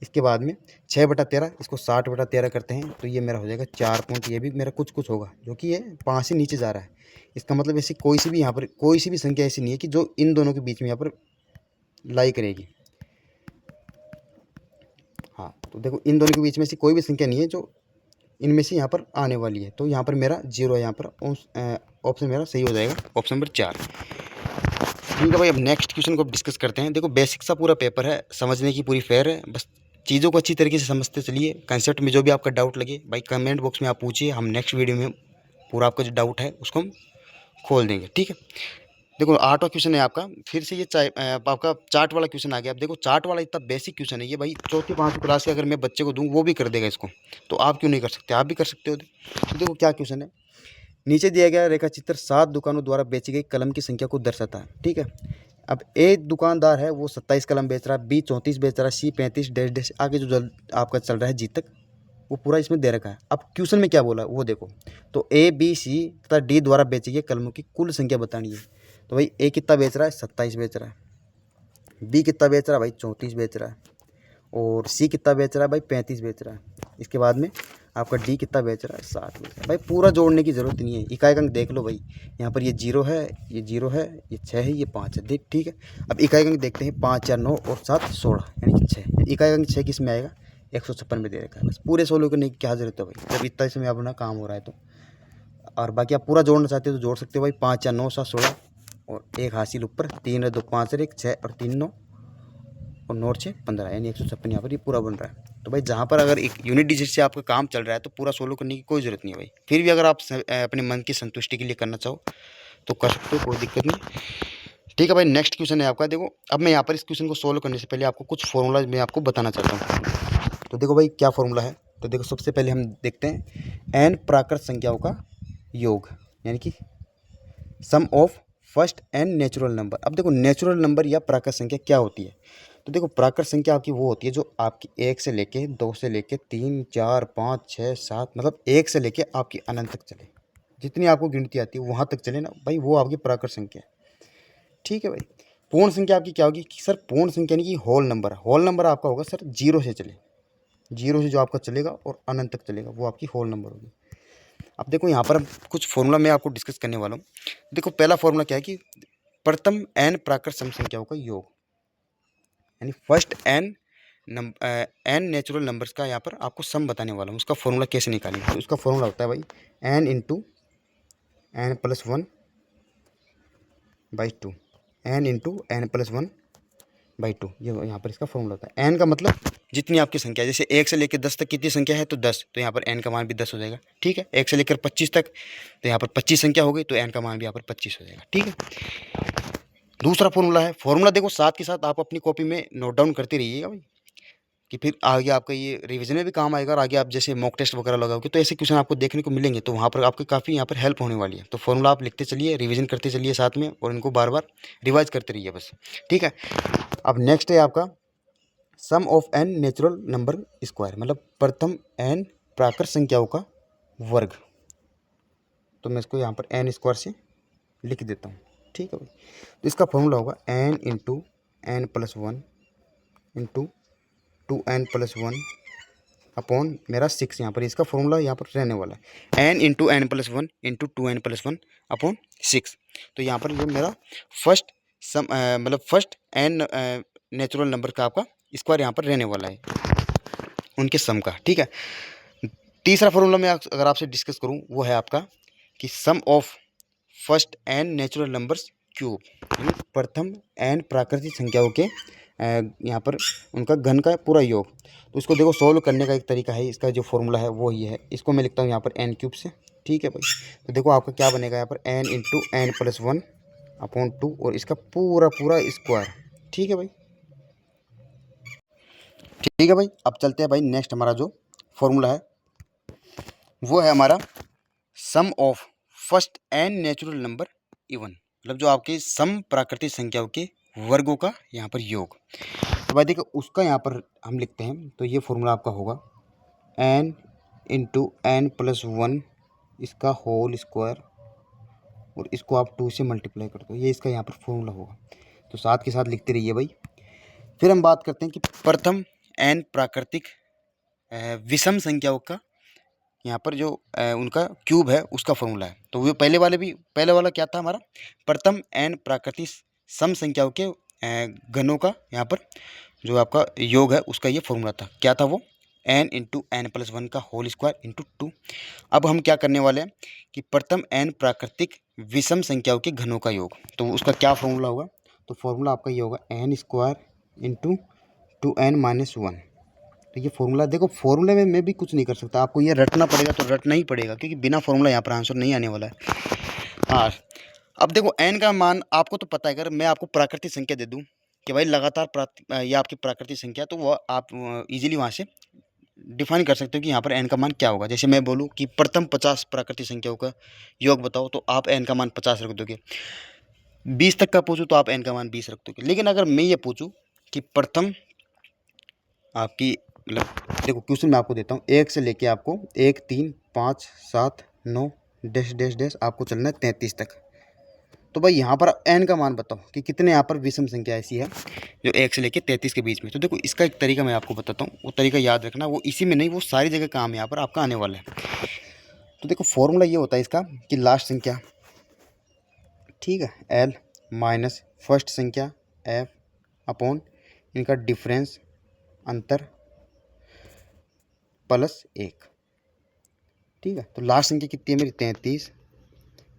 इसके बाद में 6/13, इसको 60/13 करते हैं, तो ये मेरा हो जाएगा 4 पॉइंट, ये भी मेरा कुछ कुछ होगा, जो कि ये 5 से नीचे जा रहा है। इसका मतलब ऐसी कोई सी भी यहाँ पर कोई सी भी संख्या ऐसी नहीं है कि जो इन दोनों के बीच में यहाँ पर लाई करेगी। हाँ, तो देखो इन दोनों के बीच में से कोई भी संख्या नहीं है जो इनमें से यहाँ पर आने वाली है, तो यहाँ पर मेरा 0 है, यहाँ पर ऑप्शन मेरा सही हो जाएगा, ऑप्शन नंबर 4। ठीक है भाई, अब नेक्स्ट क्वेश्चन को डिस्कस करते हैं। देखो बेसिक सा पूरा पेपर है, समझने की पूरी फेयर है, बस चीज़ों को अच्छी तरीके से समझते चलिए। कंसेप्ट में जो भी आपका डाउट लगे भाई कमेंट बॉक्स में आप पूछिए, हम नेक्स्ट वीडियो में पूरा आपका जो डाउट है उसको हम खोल देंगे, ठीक है। देखो 8वां क्वेश्चन है आपका, फिर से ये आपका चार्ट वाला क्वेश्चन आ गया। अब देखो चार्ट वाला इतना बेसिक क्वेश्चन है ये भाई, चौथी 5वीं क्लास के अगर मैं बच्चे को दूँ वो भी कर देगा इसको, तो आप क्यों नहीं कर सकते, आप भी कर सकते हो। तो देखो क्या क्वेश्चन है, नीचे दिया गया रेखा चित्र 7 दुकानों द्वारा बेची गई कलम की संख्या को दर्शाता है, ठीक है। अब ए दुकानदार है वो 27 कलम बेच रहा है, बी 34 बेच रहा है, सी 35 डैश डैश आगे जो आपका चल रहा है जी तक, वो पूरा इसमें दे रखा है। अब क्वेश्चन में क्या बोला है वो देखो, तो ए बी सी तथा डी द्वारा बेची गई कलमों की कुल संख्या बतानी है। तो भाई ए कितना बेच रहा है, 27 बेच रहा है, बी कितना बेच रहा है भाई, 34 बेच रहा है, और सी कितना बेच रहा है भाई, 35 बेच रहा है। इसके बाद में आपका डी कितना बेच रहा है, 60 बेच रहा है। भाई पूरा जोड़ने की ज़रूरत नहीं है, इकाई अंक देख लो भाई, यहाँ पर ये 0 है, ये 0 है, ये 6 है, ये 5 है, देख ठीक है। अब इकाई अंक देखते हैं, 5 4 9 और 7 16, यानी कि 6। इकाई अंक 6 किस में आएगा, 156 में दे रखा है। बस पूरे 16 करने की क्या ज़रूरत है भाई, जब इतना इसमें अपना काम हो रहा है तो। और बाकी आप पूरा जोड़ना चाहते हो तो जोड़ सकते हो भाई, 5 4 9 7 16, और एक हासिल ऊपर, 3 2 5 1 6 और 3 9 और 9 6 15, यानी 156 यहाँ पर ये पूरा बन रहा है। तो भाई जहाँ पर अगर एक यूनिट डिजिट से आपका काम चल रहा है तो पूरा सोलो करने की कोई ज़रूरत नहीं है भाई। फिर भी अगर आप अपने मन की संतुष्टि के लिए करना चाहो तो कर सकते हो, कोई दिक्कत नहीं। ठीक है भाई, नेक्स्ट क्वेश्चन है आपका। देखो अब मैं यहाँ पर इस क्वेश्चन को सोल्व करने से पहले आपको कुछ फॉर्मूला मैं आपको बताना चाहता हूँ। तो देखो भाई क्या फॉर्मूला है, तो देखो सबसे पहले हम देखते हैं n प्राकृत संख्याओं का योग, यानी कि sum of first n natural number. अब देखो नेचुरल नंबर या प्राकृत संख्या क्या होती है, तो देखो प्राकृत संख्या आपकी वो होती है जो आपकी 1 से लेके 2 से लेके 3 4 5 6 7, मतलब 1 से लेके आपकी अनंत तक चले, जितनी आपको गिनती आती है वहाँ तक चले ना भाई, वो आपकी प्राकृत संख्या है, ठीक है भाई। पूर्ण संख्या आपकी क्या होगी कि सर पूर्ण संख्या नहीं कि होल नंबर, होल नंबर आपका होगा सर 0 से चले, 0 से जो आपका चलेगा और अनंत तक चलेगा वो आपकी होल नंबर होगी। अब देखो यहाँ पर कुछ फॉर्मूला मैं आपको डिस्कस करने वाला हूँ। देखो पहला फॉर्मूला क्या है कि प्रथम n प्राकृत सम संख्याओं का योग, यानी फर्स्ट n नेचुरल नंबर्स का यहाँ पर आपको सम बताने वाला हूँ। उसका फॉर्मूला कैसे निकालेंगे, तो उसका फॉर्मूला होता है भाई n into n plus 1 by 2, n into n plus 1 by 2, ये यहाँ पर इसका फॉर्मूला होता है। n का मतलब जितनी आपकी संख्या है, जैसे 1 से लेकर 10 तक कितनी संख्या है तो 10, तो यहाँ पर n का मान भी 10 हो जाएगा, ठीक है। 1 से लेकर 25 तक तो यहाँ पर 25 संख्या हो गई, तो n का मान भी यहाँ पर 25 हो जाएगा, ठीक है। दूसरा फॉर्मूला है, फॉर्मूला देखो साथ के साथ आप अपनी कॉपी में नोट डाउन करते रहिएगा भाई, कि फिर आगे आपका ये रिवीजन में भी काम आएगा, और आगे आप जैसे मॉक टेस्ट वगैरह लगाओगे तो ऐसे क्वेश्चन आपको देखने को मिलेंगे, तो वहाँ पर आपको काफ़ी यहाँ पर हेल्प होने वाली है। तो फॉर्मूला आप लिखते चलिए, रिवीजन करते चलिए साथ में, और इनको बार बार रिवाइज करते रहिए बस, ठीक है। अब नेक्स्ट है आपका sum of n natural number square, मतलब प्रथम n प्राकृत संख्याओं का वर्ग। तो मैं इसको यहाँ पर n स्क्वायर से लिख देता हूँ, ठीक है भाई। तो इसका फॉर्मूला होगा n into n plus 1 into 2n plus 1 upon मेरा 6, यहाँ पर इसका फॉर्मूला यहाँ पर रहने वाला है n into n plus 1 into 2n plus 1 upon 6। तो यहाँ पर ये मेरा फर्स्ट सम मतलब फर्स्ट n नेचुरल नंबर का आपका स्क्वायर यहाँ पर रहने वाला है, उनके सम का। ठीक है, तीसरा फॉर्मूला मैं अगर आपसे डिस्कस करूँ वो है आपका कि sum of first n natural numbers cube, यानी प्रथम एन प्राकृतिक संख्याओं के यहाँ पर उनका घन का पूरा योग। तो इसको देखो सॉल्व करने का एक तरीका है, इसका जो फॉर्मूला है वो ये है, इसको मैं लिखता हूँ यहाँ पर एन क्यूब से। ठीक है भाई, तो देखो आपका क्या बनेगा यहाँ पर N into N plus 1 upon 2 और इसका पूरा पूरा स्क्वायर। ठीक है भाई, ठीक है भाई। अब चलते हैं भाई, नेक्स्ट हमारा जो फॉर्मूला है वो है हमारा sum of first n natural number even, मतलब जो आपके सम प्राकृतिक संख्याओं के वर्गों का यहाँ पर योग। तो भाई देखो उसका यहाँ पर हम लिखते हैं, तो ये फॉर्मूला आपका होगा एन इंटू एन प्लस 1 इसका होल स्क्वायर और इसको आप 2 से मल्टीप्लाई कर दो, ये इसका यहाँ पर फॉर्मूला होगा। तो साथ के साथ लिखते रहिए भाई। फिर हम बात करते हैं कि प्रथम एन प्राकृतिक विषम संख्याओं का यहाँ पर जो उनका क्यूब है उसका फॉर्मूला है। तो वो पहले वाला क्या था हमारा, प्रथम एन प्राकृतिक सम संख्याओं के घनों का यहाँ पर जो आपका योग है उसका ये फॉर्मूला था। क्या था वो, एन इंटू एन प्लस 1 का होल स्क्वायर इंटू 2। अब हम क्या करने वाले हैं कि प्रथम एन प्राकृतिक विषम संख्याओं के घनों का योग, तो उसका क्या फॉर्मूला होगा, तो फॉर्मूला आपका ये होगा N square into 2n minus 1। तो ये फॉर्मूला देखो, फॉर्मूले में मैं भी कुछ नहीं कर सकता, आपको ये रटना पड़ेगा, तो रटना ही पड़ेगा क्योंकि बिना फॉर्मूला यहाँ पर आंसर नहीं आने वाला है। हाँ, अब देखो n का मान आपको तो पता है, अगर मैं आपको प्राकृतिक संख्या दे दूँ कि भाई लगातार ये आपकी प्राकृतिक संख्या, तो वो आप इजीली वहाँ से डिफाइन कर सकते हो कि यहाँ पर n का मान क्या होगा। जैसे मैं बोलूँ कि प्रथम 50 प्राकृतिक संख्याओं का योग बताओ, तो आप n का मान 50 रख दोगे। 20 तक का पूछूँ तो आप n का मान 20 रख दोगे। लेकिन अगर मैं ये पूछूँ कि प्रथम आपकी, मतलब देखो क्वेश्चन मैं आपको देता हूँ, 1 से लेके आपको 1 3 5 7 9 डैश डैश डैश आपको चलना है 33 तक। तो भाई यहाँ पर n का मान बताओ कि कितने यहाँ पर विषम संख्या ऐसी है जो 1 से लेके 33 के बीच में। तो देखो इसका एक तरीका मैं आपको बताता हूँ, वो तरीका याद रखना, वो इसी में नहीं, वो सारी जगह काम यहाँ पर आपका आने वाला है। तो देखो फॉर्मूला ये होता है इसका कि लास्ट संख्या, ठीक है, एल माइनस फर्स्ट संख्या एफ अपॉन इनका डिफरेंस अंतर प्लस 1। ठीक है, तो लास्ट संख्या कितनी है मेरी 33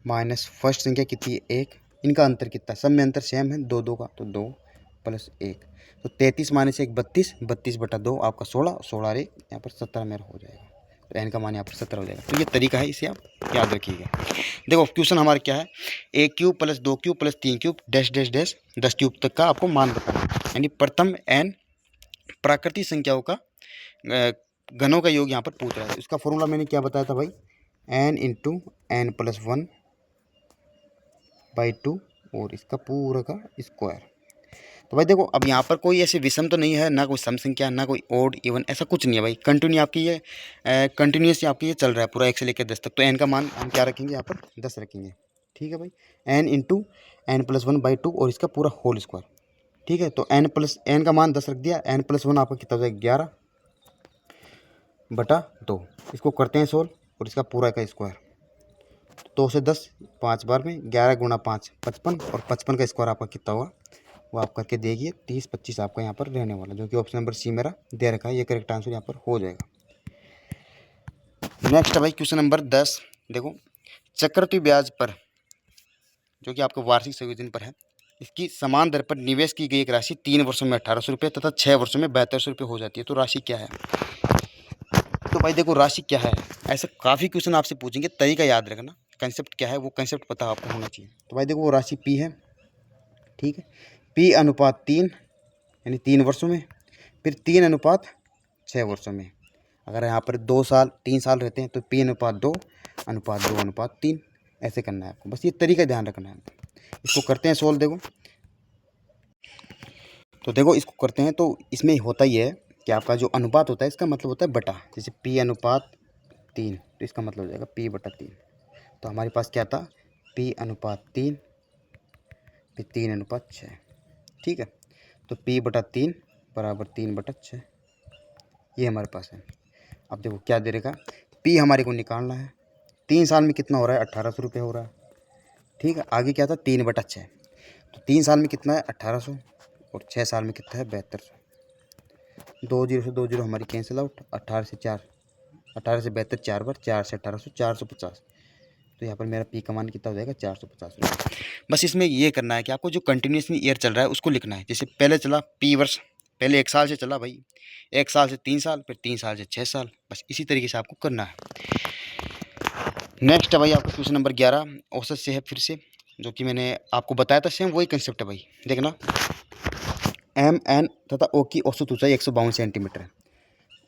माइनस फर्स्ट संख्या कितनी है 1, इनका अंतर कितना है, सब में अंतर सेम है 2 2 का, तो 2 प्लस 1। तो 33 माइनस 1 32, 32 बटा 2 आपका 16, 16 रे यहाँ पर 17 मेरा हो जाएगा। तो एन का मान यहाँ पर 17 हो जाएगा। तो ये तरीका है, इसे आप याद रखिएगा। देखो क्वेश्चन हमारा क्या है, 1 cube plus 2 cube plus 3 cube dash dash dash 10 cube तक का आपको मान बताना है, यानी प्रथम एन प्राकृतिक संख्याओं का घनों का योग यहाँ पर पूछ रहा है। इसका फॉर्मूला मैंने क्या बताया था भाई, N into N plus 1 by 2 और इसका पूरा का स्क्वायर। तो भाई देखो अब यहाँ पर कोई ऐसे विषम तो नहीं है, ना कोई सम संख्या, ना कोई ओड इवन, ऐसा कुछ नहीं है भाई। कंटिन्यू आपकी ये कंटिन्यूस आपकी ये चल रहा है पूरा 1 से लेकर 10 तक। तो एन का मान हम क्या रखेंगे यहाँ पर 10 रखेंगे। ठीक है भाई, N into N plus 1 by 2 और इसका पूरा होल स्क्वायर। ठीक है, तो एन का मान 10 रख दिया, एन प्लस 1 आपका कितना हो जाएगा 11 बटा 2। इसको करते हैं सोल्व और इसका पूरा का स्क्वायर, 2 से 10 5 बार में 11 गुणा 5 55 और 55 का स्क्वायर आपका कितना होगा वो आप करके देखिए, 30 25 आपका यहाँ पर रहने वाला, जो कि ऑप्शन नंबर सी मेरा दे रखा है। ये करेक्ट आंसर यहाँ पर हो जाएगा। नेक्स्ट है भाई क्वेश्चन नंबर 10। देखो चक्रवृद्धि ब्याज पर जो कि आपका वार्षिक संयोजन पर है, इसकी समान दर पर निवेश की गई एक राशि 3 वर्षों में 1800 रुपये तथा 6 वर्षों में 7200 रुपये हो जाती है। तो राशि क्या है, तो भाई देखो राशि क्या है, ऐसे काफ़ी क्वेश्चन आपसे पूछेंगे, तरीका याद रखना, कंसेप्ट क्या है वो कंसेप्ट पता आपको होना चाहिए। तो भाई देखो वो राशि पी है, ठीक है, पी अनुपात 3 यानी 3 वर्षों में, फिर 3 अनुपात 6 वर्षों में। अगर यहाँ पर 2 साल 3 साल रहते हैं तो पी अनुपात 2 अनुपात 2 अनुपात 3 ऐसे करना है आपको, बस ये तरीका ध्यान रखना है। इसको करते हैं सोल्व। देखो तो देखो इसको करते हैं, तो इसमें होता ही है कि आपका जो अनुपात होता है इसका मतलब होता है बटा, जैसे पी अनुपात 3 तो इसका मतलब हो जाएगा पी बटा 3। तो हमारे पास क्या था, पी अनुपात 3 फिर 3 अनुपात 6। ठीक है, तो पी बटा 3 बराबर 3 बटा 6 ये हमारे पास है। अब देखो क्या दे रहेगा, पी हमारे को निकालना है, 3 साल में कितना हो रहा है 1800 रुपये हो रहा है। ठीक है, आगे क्या था 3 बटा 6, तो 3 साल में कितना है 1800 और 6 साल में कितना है 7200। 2 जीरो से 2 जीरो हमारी कैंसिल आउट। 18 से 4, 18 से 72 4 बार, 4 से 1800, 450। तो यहाँ पर मेरा पी का मान कितना हो जाएगा 450 रुपये। बस इसमें ये करना है कि आपको जो कंटिन्यूसली ईयर चल रहा है उसको लिखना है। जैसे पहले चला पी वर्ष, पहले 1 साल से चला भाई, 1 साल से 3 साल, फिर 3 साल से 6 साल, बस इसी तरीके से आपको करना है। नेक्स्ट है भाई आपका क्वेश्चन नंबर 11 औसत से है फिर से, जो कि मैंने आपको बताया था, सेम वही कंसेप्ट है भाई। देखना, एम एन तथा ओ की औसत ऊंचाई 152 सेंटीमीटर है।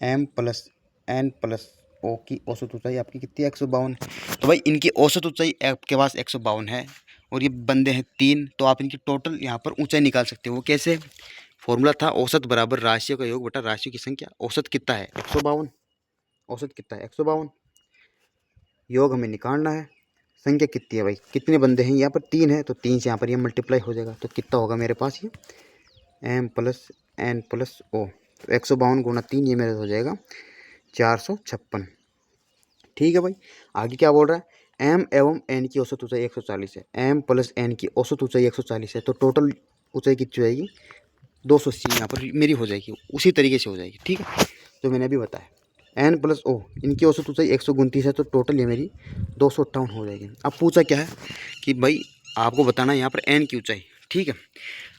M plus N plus O की औसत ऊंचाई आपकी कितनी है 152। तो भाई इनकी औसत ऊंचाई आपके पास 152 है और ये बंदे हैं 3, तो आप इनकी टोटल यहाँ पर ऊंचाई निकाल सकते हो। वो कैसे? फॉर्मूला था औसत बराबर राशियों का योग बटा राशियों की संख्या। औसत कितना है 152, औसत कितना है 152, योग हमें निकालना है। संख्या कितनी है भाई, कितने बंदे हैं यहाँ पर 3 है, तो 3 से यहाँ पर ये मल्टीप्लाई हो जाएगा। तो कितना होगा मेरे पास ये M plus N plus O, तो 152 गुणा 3 ये मेरा हो जाएगा 456। ठीक है भाई, आगे क्या बोल रहा है, एम एवं एन की औसत ऊंचाई 140 है। एम प्लस एन की औसत ऊंचाई 140 है, तो टोटल ऊंचाई कितनी हो जाएगी 280 यहाँ पर मेरी हो जाएगी, उसी तरीके से हो जाएगी। ठीक है, जो मैंने अभी बताया। एन प्लस ओ इनकी औसत ऊंचाई 129 है, तो टोटल ये मेरी 258 हो जाएगी। अब पूछा क्या है कि भाई आपको बताना है यहाँ पर एन की ऊंचाई। ठीक है,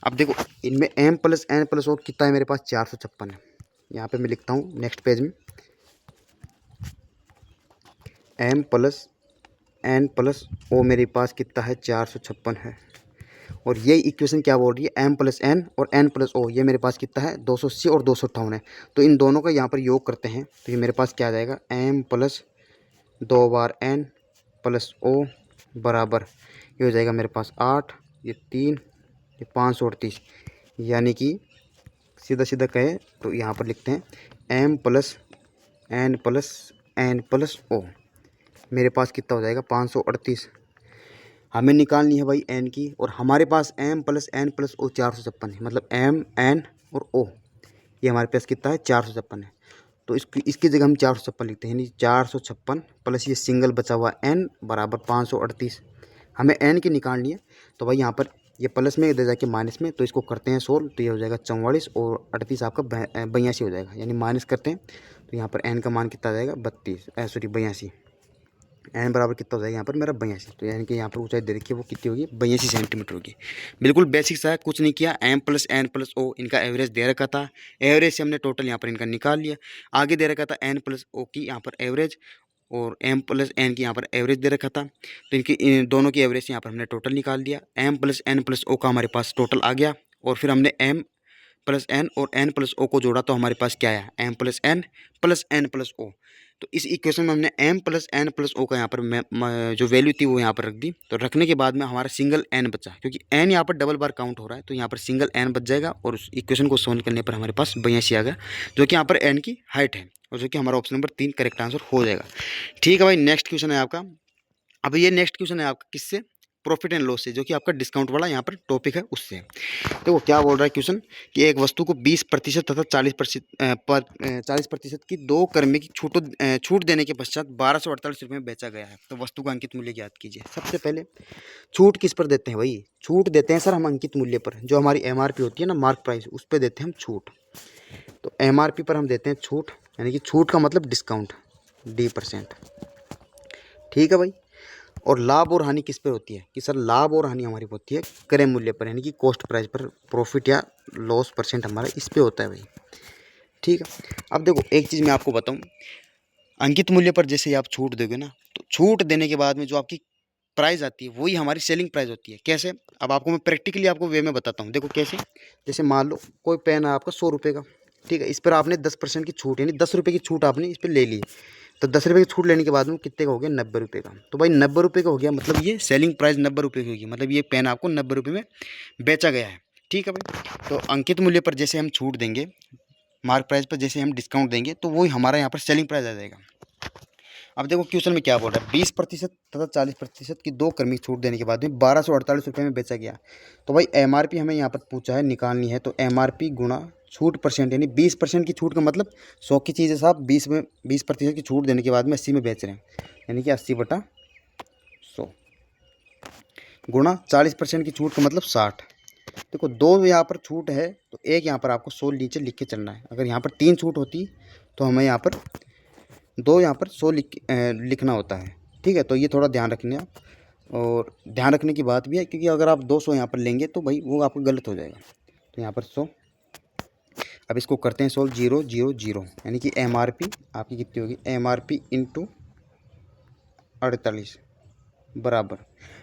अब देखो इनमें M plus N plus O कितना है मेरे पास 456 है। यहाँ पे मैं लिखता हूँ नेक्स्ट पेज में, M plus N plus O मेरे पास कितना है 456 है। और ये इक्वेशन क्या बोल रही है, एम प्लस एन और एन प्लस ओ, ये मेरे पास कितना है 280 और 258 है। तो इन दोनों का यहाँ पर योग करते हैं, तो ये मेरे पास क्या आ जाएगा, एम प्लस 2 बार एन प्लस ओ बराबर, ये हो जाएगा मेरे पास 8, ये 3, ये 538। यानी कि सीधा सीधा कहें तो यहाँ पर लिखते हैं M plus N plus O, मेरे पास कितना हो जाएगा 538। हमें निकालनी है भाई एन की, और हमारे पास m plus N plus o 456 है, मतलब एम एन और ओ ये हमारे पास कितना है 456 है। तो इसकी जगह हम 456 लिखते हैं, यानी 456 प्लस ये सिंगल बचा हुआ एन बराबर 538। हमें एन की निकालनी है, तो भाई यहाँ पर ये प्लस में इधर जाके माइनस में, तो इसको करते हैं सोल्व, तो ये हो जाएगा 44 और 38 आपका 82 हो जाएगा। यानी माइनस करते हैं तो यहाँ पर एन का मान कितना आ जाएगा 82 एन बराबर कितना हो जाएगा यहाँ पर मेरा 82। तो यानी कि यहाँ पर ऊंचाई दे रखी है वो कितनी होगी 82 सेंटीमीटर होगी। बिल्कुल बेसिक सा है, कुछ नहीं किया। M plus N plus O इनका एवरेज दे रखा था, एवरेज से हमने टोटल यहाँ पर इनका निकाल लिया। आगे दे रखा था एन प्लस ओ की यहाँ पर एवरेज और एम प्लस एन की यहाँ पर एवरेज दे रखा था, तो इनकी इन दोनों की एवरेज यहाँ पर हमने टोटल निकाल दिया। M plus N plus O का हमारे पास टोटल आ गया, और फिर हमने एम प्लस एन और एन प्लस ओ को जोड़ा, तो हमारे पास क्या आया M plus N plus O. तो इस इक्वेशन में हमने M plus N plus O का यहाँ पर जो वैल्यू थी वो यहाँ पर रख दी। तो रखने के बाद में हमारा सिंगल एन बचा, क्योंकि एन यहाँ पर डबल बार काउंट हो रहा है, तो यहाँ पर सिंगल एन बच जाएगा। और उस इक्वेशन को सोल्व करने पर हमारे पास 82 आ गया, जो कि यहाँ पर एन की हाइट है, और जो कि हमारा ऑप्शन नंबर 3 करेक्ट आंसर हो जाएगा। ठीक है भाई, नेक्स्ट क्वेश्चन है आपका। अब ये नेक्स्ट क्वेश्चन है आपका किससे, प्रॉफिट एंड लॉस से, जो कि आपका डिस्काउंट वाला यहाँ पर टॉपिक है उससे। तो वो क्या बोल रहा है क्वेश्चन कि एक वस्तु को 20% तथा 40% की 2 कर्मे की छूट देने के पश्चात 1248 रुपये में बेचा गया है। तो वस्तु का अंकित मूल्य ज्ञात कीजिए। सबसे पहले छूट किस पर देते हैं भाई, छूट देते हैं सर हम अंकित मूल्य पर, जो हमारी एमआरपी होती है ना मार्क प्राइस, उस पर देते हैं हम छूट। तो एमआरपी पर हम देते हैं छूट, यानी कि छूट का मतलब डिस्काउंट D%। ठीक है भाई, और लाभ और हानि किस पर होती है कि सर लाभ और हानि हमारी होती है क्रय मूल्य पर, यानी कि कॉस्ट प्राइस पर, प्रॉफिट या लॉस परसेंट हमारा इस पे होता है भाई। ठीक है, अब देखो एक चीज़ मैं आपको बताऊं, अंकित मूल्य पर जैसे आप छूट दोगे ना, तो छूट देने के बाद में जो आपकी प्राइस आती है वही हमारी सेलिंग प्राइस होती है। कैसे, अब आपको मैं प्रैक्टिकली आपको वे में बताता हूँ। देखो कैसे, जैसे मान लो कोई पेन है आपका 100 रुपये का, ठीक है, इस पर आपने 10% की छूट, यानी 10 रुपये की छूट आपने इस पर ले ली, तो 10 रुपये की छूट लेने के बाद में कितने का हो गया 90 रुपये का। तो भाई 90 रुपये का हो गया, मतलब ये सेलिंग प्राइस 90 रुपये की होगी, मतलब ये पेन आपको 90 रुपये में बेचा गया है। ठीक है भाई, तो अंकित मूल्य पर जैसे हम छूट देंगे, मार्क प्राइस पर जैसे हम डिस्काउंट देंगे, तो वही हमारा यहाँ पर सेलिंग प्राइस आ जाएगा। अब देखो क्वेश्चन में क्या बोल रहा है, 20% तथा 40% की 2 कर्मी छूट देने के बाद में 1248 रुपये में बेचा गया। तो भाई एमआरपी हमें यहाँ पर पूछा है निकालनी है, तो एमआरपी गुणा छूट परसेंट, यानी 20% की छूट का मतलब 100 की चीज़ है साहब, 20% की छूट देने के बाद में 80 में बेच रहे हैं, यानी कि 80/100 गुणा 40% की छूट का मतलब 60, देखो 2 यहाँ पर छूट है तो एक यहाँ पर आपको 100 नीचे लिख के चलना है। अगर यहाँ पर 3 छूट होती तो हमें यहाँ पर 2 यहाँ पर 100 लिखना होता है। ठीक है, तो ये थोड़ा ध्यान रखना आप। और ध्यान रखने की बात भी है क्योंकि अगर आप 200 यहाँ पर लेंगे तो भाई वो आपको गलत हो जाएगा। तो यहाँ पर 100। अब इसको करते हैं सोल्व। 0 0 0 यानी कि MRP आपकी कितनी होगी, MRP इंटू 48 बराबर,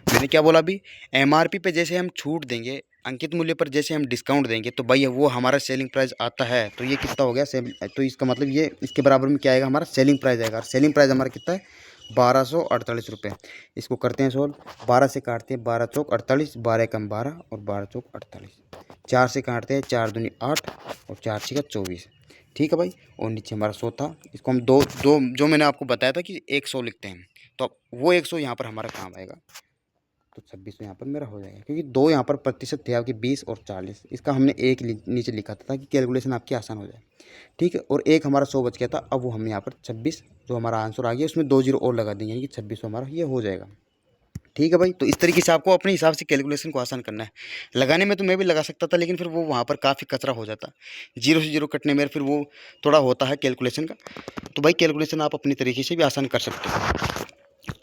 मैंने क्या बोला अभी, MRP पे जैसे हम छूट देंगे, अंकित मूल्य पर जैसे हम डिस्काउंट देंगे तो भाई वो हमारा सेलिंग प्राइस आता है। तो ये कितना हो गया तो इसका मतलब ये इसके बराबर में क्या आएगा, हमारा सेलिंग प्राइस आएगा। और सेलिंग प्राइस हमारा कितना है, 1248 रुपये। इसको करते हैं सोल्व। 12 से काटते हैं 12 चौक 48, 12 कम 12 और 12 चौक 48। 4 से काटते हैं 4 दूनी 8 और 4 6 24। ठीक है भाई, और नीचे हमारा 100 था। इसको हम दो दो जो मैंने आपको बताया था कि 100 लिखते हैं, तो अब वो 100 यहाँ पर हमारा काम आएगा। तो 2600 यहाँ पर मेरा हो जाएगा क्योंकि 2 यहाँ पर प्रतिशत थे आपके 20 और 40। इसका हमने एक नीचे लिखा था ताकि कैलकुलेशन आपकी आसान हो जाए। ठीक है, और एक हमारा 100 बच गया था। अब वो हम यहाँ पर 26 जो हमारा आंसर आ गया उसमें 2 जीरो और लगा देंगे यानी कि 2600 हमारा ये हो जाएगा। ठीक है भाई, तो इस तरीके से आपको अपने हिसाब से कैलकुलेशन को आसान करना है। लगाने में तो मैं भी लगा सकता था लेकिन फिर वो वहाँ पर काफ़ी कचरा हो जाता, जीरो से जीरो कटने में फिर वो थोड़ा होता है कैलकुलेशन का। तो भाई कैलकुलेशन आप अपनी तरीके से भी आसान कर सकते हो।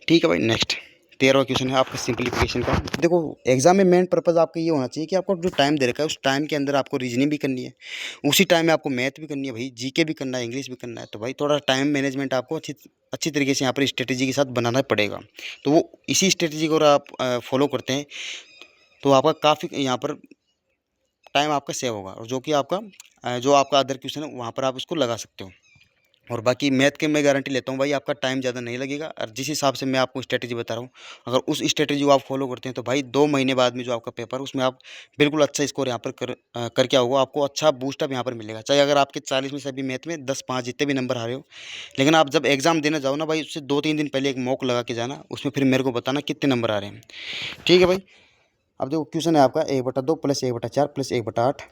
ठीक है भाई, नेक्स्ट 13वां क्वेश्चन है आपका सिंप्लीफिकेशन का। देखो एग्जाम में मेन पर्पज़ आपका ये होना चाहिए कि आपको जो टाइम दे रखा है उस टाइम के अंदर आपको रीजनिंग भी करनी है, उसी टाइम में आपको मैथ भी करनी है भाई, जीके भी करना है, इंग्लिश भी करना है। तो भाई थोड़ा टाइम मैनेजमेंट आपको अच्छी तरीके से यहाँ पर स्ट्रेटेजी के साथ बनाना पड़ेगा। तो वो इसी स्ट्रेटेजी को अगर आप फॉलो करते हैं तो आपका काफ़ी यहाँ पर टाइम आपका सेव होगा, और जो कि आपका जो आपका अदर क्वेश्चन है वहाँ पर आप उसको लगा सकते हो। और बाकी मैथ के मैं गारंटी लेता हूँ भाई आपका टाइम ज़्यादा नहीं लगेगा। और जिस हिसाब से मैं आपको स्ट्रेटेजी बता रहा हूँ, अगर उस स्ट्रेटेजी को आप फॉलो करते हैं तो भाई 2 महीने बाद में जो आपका पेपर है उसमें आप बिल्कुल अच्छा स्कोर यहाँ पर कर क्या होगा, आपको अच्छा बूस्टअप यहाँ पर मिलेगा। चाहे अगर आपके 40 में से अभी मैथ में 10-5 जितने भी नंबर आ रहे हो, लेकिन आप जब एग्जाम देने जाओ ना भाई उससे 2-3 दिन पहले एक मॉक लगा के जाना, उसमें फिर मेरे को बताना कितने नंबर आ रहे हैं। ठीक है भाई, अब देखो क्वेश्चन है आपका 1/2 प्लस 1/4 प्लस 1/8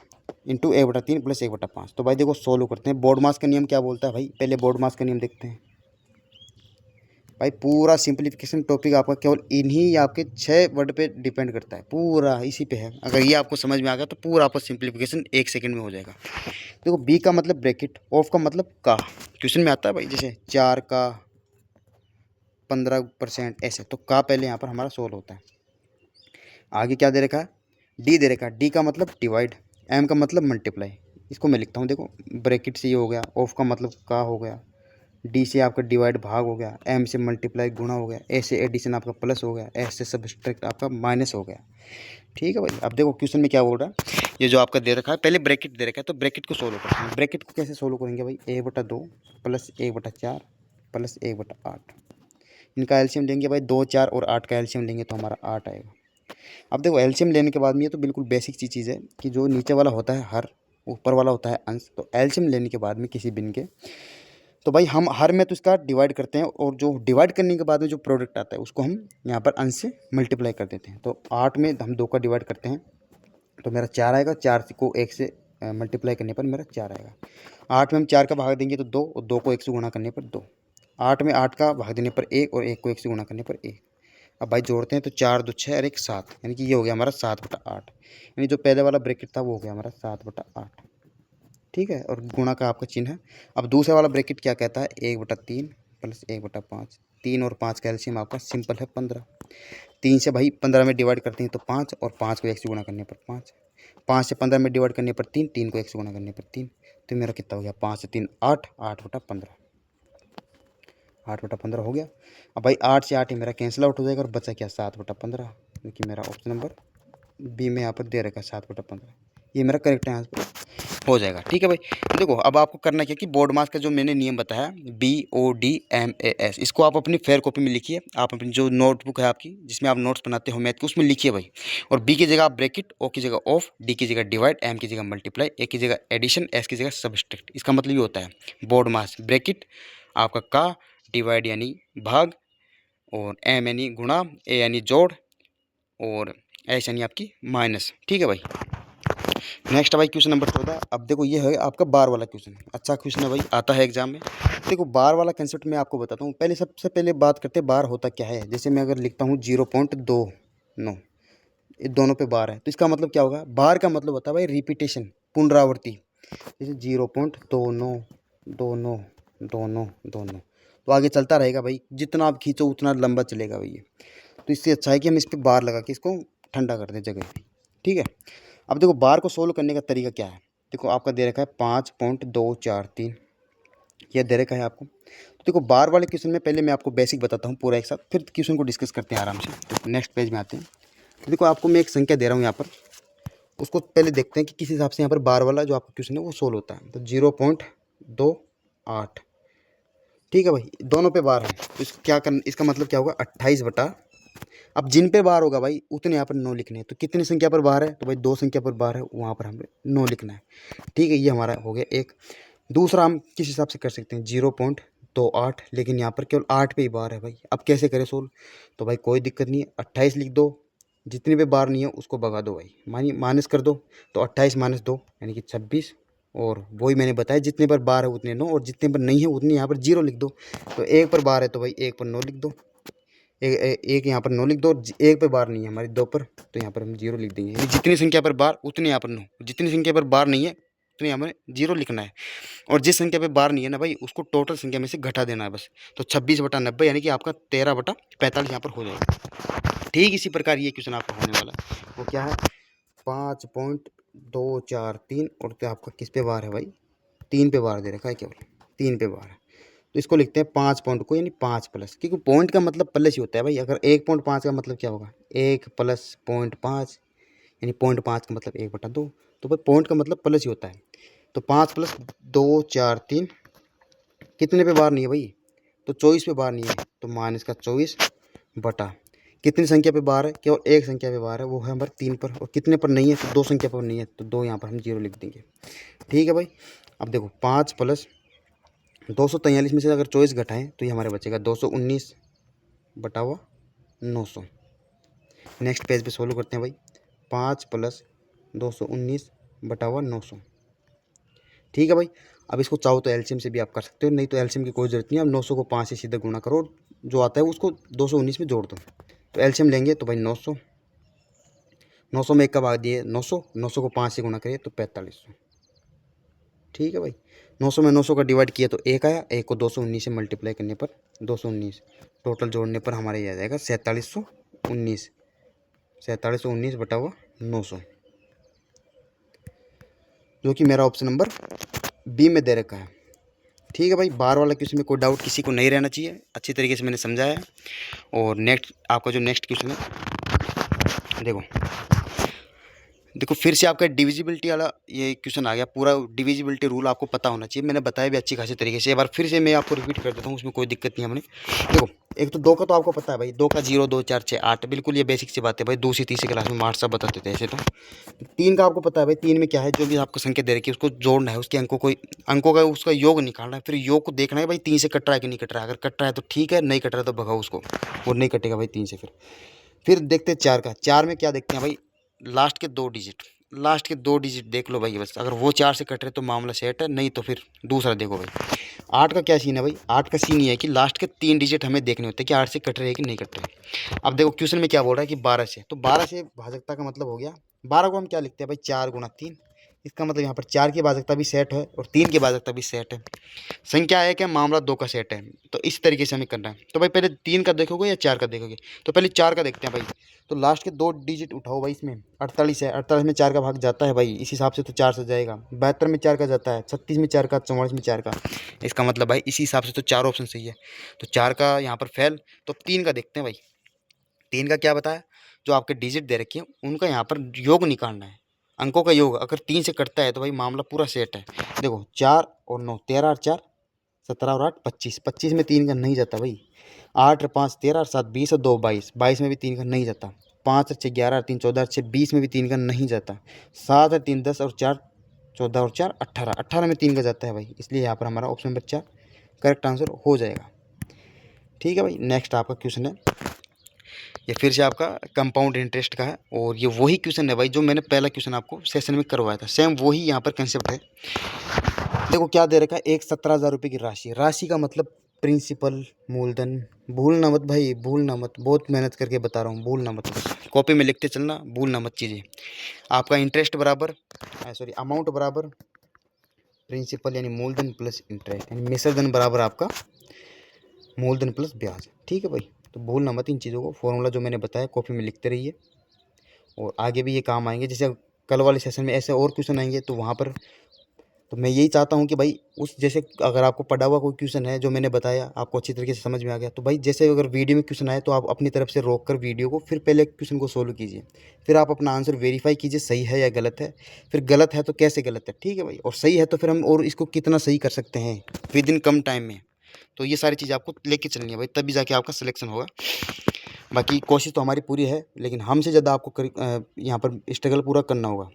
इंटू 1/3 प्लस 1/5। तो भाई देखो सोल्व करते हैं। बोर्ड मास का नियम क्या बोलता है भाई, पहले बोर्ड मास का नियम देखते हैं। भाई पूरा सिंप्लीफिकेशन टॉपिक आपका केवल इन्हीं आपके 6 वर्ड पे डिपेंड करता है, पूरा इसी पे है। अगर ये आपको समझ में आ गया तो पूरा आपका सिंप्लीफिकेशन 1 सेकंड में हो जाएगा। देखो बी का मतलब ब्रैकेट, ऑफ का मतलब का, क्वेश्चन में आता है भाई जैसे 4 का 15% ऐसे, तो का पहले यहाँ पर हमारा सोल्व होता है। आगे क्या दे रखा है, डी दे रखा है। डी का मतलब डिवाइड, एम का मतलब मल्टीप्लाई। इसको मैं लिखता हूँ, देखो ब्रैकेट से ये हो गया, ऑफ का मतलब का हो गया, डी से आपका डिवाइड भाग हो गया, एम से मल्टीप्लाई गुणा हो गया, ए से एडिशन आपका प्लस हो गया, एस से सब्सट्रैक्ट आपका माइनस हो गया। ठीक है भाई, अब देखो क्वेश्चन में क्या बोल रहा है, ये जो आपका दे रखा है पहले ब्रैकेट दे रखा है तो ब्रैकेट को सोल्व करते हैं। ब्रैकेट को कैसे सोल्व करेंगे भाई, 1/2 प्लस 1/4 प्लस 1/8। इनका एलसीएम लेंगे भाई, 2 4 और 8 का एलसीएम लेंगे तो हमारा 8 आएगा। अब देखो एलसीएम लेने के बाद में ये तो बिल्कुल बेसिक सी चीज़ है कि जो नीचे वाला होता है हर, ऊपर वाला होता है अंश। तो एलसीएम लेने के बाद में किसी बिन के, तो भाई हम हर में तो इसका डिवाइड करते हैं, और जो डिवाइड करने के बाद में जो प्रोडक्ट आता है उसको हम यहाँ पर अंश से मल्टीप्लाई कर देते हैं। तो 8 में हम 2 का डिवाइड करते हैं तो मेरा 4 आएगा, 4 को 1 से मल्टीप्लाई करने पर मेरा 4 आएगा। 8 में हम 4 का भाग देंगे तो 2, और 2 को 1 से गुणा करने पर 2। 8 में 8 का भाग देने पर 1, और 1 को 1 से गुणा करने पर 1। अब भाई जोड़ते हैं तो 4 2 6 और 1 7, यानी कि ये हो गया हमारा 7/8। यानी जो पहले वाला ब्रैकेट था वो हो गया हमारा 7/8। ठीक है, और गुणा का आपका चिन्ह है। अब दूसरा वाला ब्रैकेट क्या कहता है, 1/3 प्लस 1/5। 3 और 5 का एलसीएम आपका सिंपल है 15। 3 से भाई 15 में डिवाइड करते हैं तो 5, और 5 को 1 से गुणा करने पर 5। 5 से 15 में डिवाइड करने पर 3, 3 को 1 से गुणा करने पर 3। तो मेरा कितना हो गया, 5 से 3 8, 8/15। 8/15 हो गया। अब भाई 8 से 8 ही मेरा कैंसिल आउट हो जाएगा और बचा क्या, 7/15, क्योंकि मेरा ऑप्शन नंबर बी में यहाँ पर दे रखा है 7/15। ये मेरा करेक्ट आंसर हो जाएगा। ठीक है भाई, तो देखो अब आपको करना क्या कि बोर्ड मास का जो मैंने नियम बताया BODMAS, इसको आप अपनी फेयर कॉपी में लिखिए। आप अपनी जो नोटबुक है आपकी जिसमें आप नोट्स बनाते हो मैथ के, उसमें लिखिए भाई। और बी की जगह आप ब्रैकेट, ओ की जगह ऑफ, डी की जगह डिवाइड, एम की जगह मल्टीप्लाई, ए की जगह एडिशन, एस की जगह सब्सट्रैक्ट। इसका मतलब ये होता है बोर्ड मास ब्रैकेट आपका का, डिवाइड यानी भाग, और एम यानी गुणा, ए यानी जोड़, और एस यानी आपकी माइनस। ठीक है भाई, नेक्स्ट भाई क्वेश्चन नंबर 14। अब देखो ये है आपका बार वाला क्वेश्चन, अच्छा क्वेश्चन है भाई, आता है एग्जाम में। देखो बार वाला कंसेप्ट मैं आपको बताता हूँ। पहले सबसे पहले बात करते हैं बार होता क्या है। जैसे मैं अगर लिखता हूँ 0.29, ये दोनों पे बार है, तो इसका मतलब क्या होगा, बार का मतलब होता है भाई रिपीटेशन, पुनरावृत्ति। जैसे 0.29 तो आगे चलता रहेगा भाई, जितना आप खींचो उतना लंबा चलेगा भाई ये। तो इससे अच्छा है कि हम इस पर बार लगा के इसको ठंडा कर दें जगह, ठीक है। अब देखो बार को सोल्व करने का तरीका क्या है। देखो आपका दे रखा है 5.243, यह दे रखा है आपको। तो देखो बार वाले क्वेश्चन में पहले मैं आपको बेसिक बताता हूँ पूरा एक साथ, फिर क्वेश्चन को डिस्कस करते हैं आराम से। तो नेक्स्ट पेज में आते हैं। तो देखो आपको मैं एक संख्या दे रहा हूँ यहाँ पर, उसको पहले देखते हैं कि किस हिसाब से यहाँ पर बार वाला जो आपका क्वेश्चन है वो सोल्व होता है। तो 0.28, ठीक है भाई, दोनों पे बार है। तो इसको क्या करना, इसका मतलब क्या होगा 28 बटा, अब जिन पे बार होगा भाई उतने यहाँ पर 9 लिखने हैं। तो कितनी संख्या पर बार है, तो भाई 2 संख्या पर बार है, वहाँ पर हमें 9 लिखना है, ठीक है। ये हमारा हो गया एक। दूसरा हम किस हिसाब से कर सकते हैं 0.28, लेकिन यहाँ पर केवल 8 पे ही बार है भाई। अब कैसे करें सोल्व, तो भाई कोई दिक्कत नहीं है, 28 लिख दो, जितने पे बार नहीं है उसको भगा दो भाई, मानिए माइनस कर दो। तो 28 माइनस 2 यानी कि 26, और वही मैंने बताया जितने पर बार है उतने 9, और जितने पर नहीं है उतने यहाँ पर 0 लिख दो। तो एक पर बार है तो भाई एक पर 9 लिख दो, एक यहाँ पर 9 लिख दो, एक पे बार नहीं है हमारी 2 पर, तो यहाँ पर हम 0 लिख देंगे। यानी जितनी संख्या पर बार उतने यहाँ पर 9, जितनी संख्या पर बार नहीं है उतने हमें 0 लिखना है। और जिस संख्या पे बार नहीं है ना भाई उसको टोटल संख्या में से घटा देना है बस। तो 26/90 यानी कि आपका 13/45 यहाँ पर हो जाएगा। ठीक इसी प्रकार ये क्वेश्चन आपका होने वाला है, वो क्या है 5.243, और तो आपका किस पे बार है भाई, 3 पे बार दे रखा है, केवल 3 पे बार है। तो इसको लिखते हैं 5 पॉइंट को, यानी 5 प्लस, क्योंकि पॉइंट का मतलब प्लस ही होता है भाई। अगर 1.5 का मतलब क्या होगा 1 प्लस 0.5, यानी 0.5 का मतलब 1/2, तो भाई पॉइंट का मतलब प्लस ही होता है। तो 5 प्लस 243 कितने पे बार नहीं है भाई, तो 24 पे बार नहीं है, तो माइनस का 24 बटा कितनी संख्या पे बार है, केवल एक संख्या पे बार है, वो है हमारे 3 पर। और कितने पर नहीं है, तो 2 संख्या पर नहीं है, तो 2 यहाँ पर हम 0 लिख देंगे, ठीक है भाई। अब देखो 5 प्लस 243 में से अगर 24 घटाएं तो ये हमारे बचेगा 219 बटा हुआ 900। नेक्स्ट पेज पे सोल्व करते हैं भाई, 5 प्लस 219 बटा हुआ 900, ठीक है भाई। अब इसको चाहो तो एलसीएम से भी आप कर सकते हो, नहीं तो एलसीएम की कोई ज़रूरत नहीं है। अब 900 को 5 से सीधा गुणा करो, जो आता है उसको 219 में जोड़ दो। तो एलसीएम लेंगे तो भाई 900, 900 में 1 का भाग दिए 900, 900 को 5 से गुणा करिए तो 4500, ठीक है भाई। 900 में 900 का डिवाइड किया तो 1 आया, 1 को 219 से मल्टीप्लाई करने पर 219, टोटल जोड़ने पर हमारे ये आ जाएगा 4719, 4719 बटा हुआ 900, जो कि मेरा ऑप्शन नंबर बी में दे रखा है, ठीक है भाई। बार वाला क्वेश्चन में कोई डाउट किसी को नहीं रहना चाहिए, अच्छी तरीके से मैंने समझाया है। और नेक्स्ट आपका जो नेक्स्ट क्वेश्चन है, देखो देखो फिर से आपका डिविजिबिलिटी वाला ये क्वेश्चन आ गया। पूरा डिविजिबिलिटी रूल आपको पता होना चाहिए, मैंने बताया भी अच्छी खासी तरीके से। एक बार फिर से मैं आपको रिपीट कर देता हूँ, उसमें कोई दिक्कत नहीं है। हमने देखो एक तो 2 का तो आपको पता है भाई, 2 का 0 2 4 6 8, बिल्कुल ये बेसिक सी बात है भाई, दूसरी तीसरी क्लास में मार्क्स सब बताते थे ऐसे। तो 3 का आपको पता है भाई, 3 में क्या है, जो भी आपको संख्या दे रखी है उसको जोड़ना है, उसके अंकों का उसका योग निकालना है। फिर योग को देखना है भाई 3 से कट रहा है कि नहीं कट रहा है। अगर कट रहा है तो ठीक है, नहीं कट रहा है तो भगाओ उसको, और नहीं कटेगा भाई 3 से। फिर देखते हैं 4 का। 4 में क्या देखते हैं भाई, लास्ट के 2 डिजिट, लास्ट के 2 डिजिट देख लो भाई बस। अगर वो 4 से कट रहे तो मामला सेट है, नहीं तो फिर दूसरा देखो भाई। 8 का क्या सीन है भाई, 8 का सीन ये है कि लास्ट के 3 डिजिट हमें देखने होते हैं कि 8 से कट रहे हैं कि नहीं कट रहे। अब देखो क्वेश्चन में क्या बोल रहा है कि 12 से, तो 12 से भाजकता का मतलब हो गया 12 को हम क्या लिखते हैं भाई 4 गुणा 3। इसका मतलब यहाँ पर 4 की भाजकता भी सेट है और 3 की भाजकता भी सेट है। संख्या है क्या, मामला 2 का सेट है। तो इस तरीके से हमें करना है। तो भाई पहले 3 का देखोगे या 4 का देखोगे, तो पहले 4 का देखते हैं भाई। तो लास्ट के 2 डिजिट उठाओ भाई, इसमें 48 है, 48 में 4 का भाग जाता है भाई, इस हिसाब से तो 4 से जाएगा। 72 में 4 का जाता है, 36 में 4 का, 44 में 4 का। इसका मतलब भाई इसी हिसाब से तो 4 ऑप्शन सही है। तो 4 का यहाँ पर फेल। तो 3 का देखते हैं भाई, 3 का क्या बताया, जो आपके डिजिट दे रखे हैं उनका यहाँ पर योग निकालना है, अंकों का योग। अगर 3 से कटता है तो भाई मामला पूरा सेट है। देखो 4 और 9, 13 और 4 17 और 8 25, 25 में 3 का नहीं जाता भाई। 8 और 5 13 और 7 20 और 2 22, 22 में भी 3 का नहीं जाता। 5 और 6 11 और 3 14 और 6 20 में भी 3 का नहीं जाता। 7 और 3 10 और 4 14 और 4 18, 18 में 3 का जाता है भाई, इसलिए यहाँ पर हमारा ऑप्शन नंबर 4 करेक्ट आंसर हो जाएगा, ठीक है भाई। नेक्स्ट आपका क्वेश्चन है, ये फिर से आपका कंपाउंड इंटरेस्ट का है, और ये वही क्वेश्चन है भाई जो मैंने पहला क्वेश्चन आपको सेशन में करवाया था, सेम वही यहाँ पर कंसेप्ट है। देखो क्या दे रखा है, एक 17,000 रुपये की राशि, राशि का मतलब प्रिंसिपल मूलधन, भूलना मत भाई, भूलना मत, बहुत मेहनत करके बता रहा हूँ, भूलना मत, कॉपी में लिखते चलना, भूलना मत चीज़ें। आपका इंटरेस्ट बराबर, सॉरी अमाउंट बराबर प्रिंसिपल यानी मूलधन प्लस इंटरेस्ट यानी मिश्रधन बराबर आपका मूलधन प्लस ब्याज। ठीक है भाई, तो भूलना मत इन चीज़ों को, फॉर्मूला जो मैंने बताया कॉपी में लिखते रहिए और आगे भी ये काम आएंगे। जैसे कल वाले सेशन में ऐसे और क्वेश्चन आएंगे तो वहाँ पर, तो मैं यही चाहता हूँ कि भाई उस जैसे अगर आपको पढ़ा हुआ कोई क्वेश्चन है जो मैंने बताया आपको अच्छी तरीके से समझ में आ गया, तो भाई जैसे अगर वीडियो में क्वेश्चन आए तो आप अपनी तरफ से रोक कर वीडियो को फिर पहले क्वेश्चन को सोल्व कीजिए, फिर आप अपना आंसर वेरीफाई कीजिए सही है या गलत है, फिर गलत है तो कैसे गलत है, ठीक है भाई, और सही है तो फिर हम और इसको कितना सही कर सकते हैं विद इन कम टाइम में। तो ये सारी चीज़ें आपको लेके चलनी है भाई, तभी जाके आपका सिलेक्शन होगा। बाकी कोशिश तो हमारी पूरी है, लेकिन हमसे ज़्यादा आपको यहाँ पर स्ट्रगल पूरा करना होगा।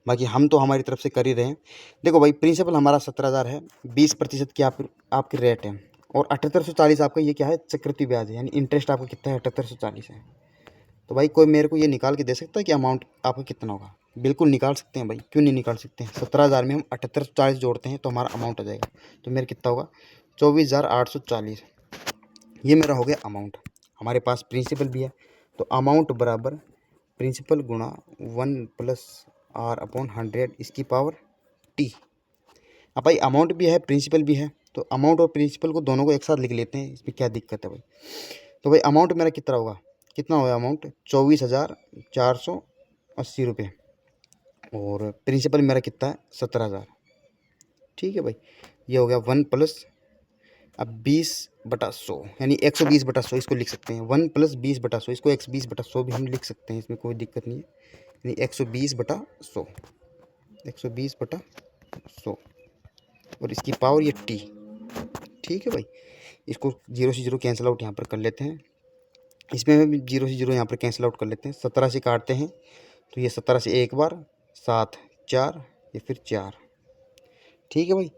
बाकी हम तो हमारी तरफ से कर ही रहे हैं। देखो भाई प्रिंसिपल हमारा 17,000 है, 20% की आपकी रेट है, और 7840 आपका ये क्या है, चक्रवृद्धि ब्याज है, यानी इंटरेस्ट आपका कितना है, 7840 है। तो भाई कोई मेरे को ये निकाल के दे सकता है कि अमाउंट आपका कितना होगा? बिल्कुल निकाल सकते हैं भाई, क्यों नहीं निकाल सकते हैं। 17,000 में हम 7840 जोड़ते हैं तो हमारा अमाउंट आ जाएगा, तो मेरा कितना होगा, 24,840। ये मेरा हो गया अमाउंट। हमारे पास प्रिंसिपल भी है, तो अमाउंट बराबर प्रिंसिपल गुणा 1+r/100 इसकी पावर t। अब भाई अमाउंट भी है प्रिंसिपल भी है, तो अमाउंट और प्रिंसिपल को दोनों को एक साथ लिख लेते हैं, इसमें क्या दिक्कत है भाई। तो भाई अमाउंट मेरा कितना होगा, कितना होगा अमाउंट, 24,480 रुपये, और प्रिंसिपल मेरा कितना है, 17,000। ठीक है भाई, ये हो गया 1+, अब 20/100 यानी 120/100 इसको लिख सकते हैं, 1+20/100 इसको 120/100 भी हम लिख सकते हैं, इसमें कोई दिक्कत नहीं है, यानी 120/100, 120/100, और इसकी पावर ये t। ठीक है भाई, इसको 0 से 0 कैंसिल आउट यहाँ पर कर लेते हैं, इसमें भी 0 से 0 यहाँ पर कैंसिल आउट कर लेते हैं, 17 से काटते हैं तो ये 17 से एक बार, 7 4, ये फिर 4। ठीक है भाई,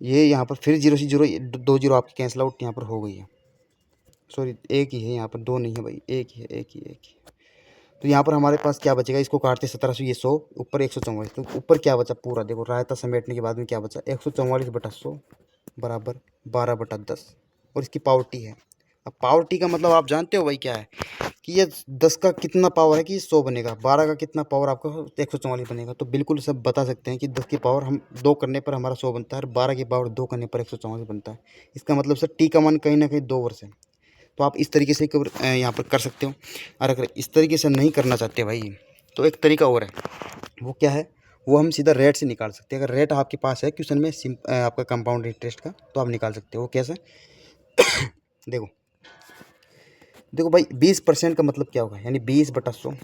ये यहाँ पर फिर 0 से 0 2 0 आपकी कैंसिल आउट यहाँ पर हो गई है, सॉरी एक ही है यहाँ पर, दो नहीं है भाई, एक ही है, एक ही। तो यहाँ पर हमारे पास क्या बचेगा, इसको काटते 17 से ये 100, ऊपर 144, तो ऊपर क्या बचा पूरा, देखो रायता समेटने के बाद में क्या बचा, 144/100 बराबर 12/10, और इसकी पावर टी है। अब पावर टी का मतलब आप जानते हो भाई क्या है, कि ये 10 का कितना पावर है कि 100 बनेगा, 12 का कितना पावर आपका 144 बनेगा। तो बिल्कुल सब बता सकते हैं कि 10 की पावर हम 2 करने पर हमारा 100 बनता है, और 12 की पावर 2 करने पर 144 बनता है। इसका मतलब सर टी का मान कहीं ना कहीं 2 वर्ष है। तो आप इस तरीके से यहाँ पर कर सकते हो, और अगर इस तरीके से नहीं करना चाहते भाई तो एक तरीका और है, वो क्या है, वो हम सीधा रेट से निकाल सकते हैं। अगर रेट आपके पास है क्वेश्चन में आपका कंपाउंड इंटरेस्ट का, तो आप निकाल सकते हो। वो कैसे देखो देखो भाई 20% का मतलब क्या होगा, यानी 20/100,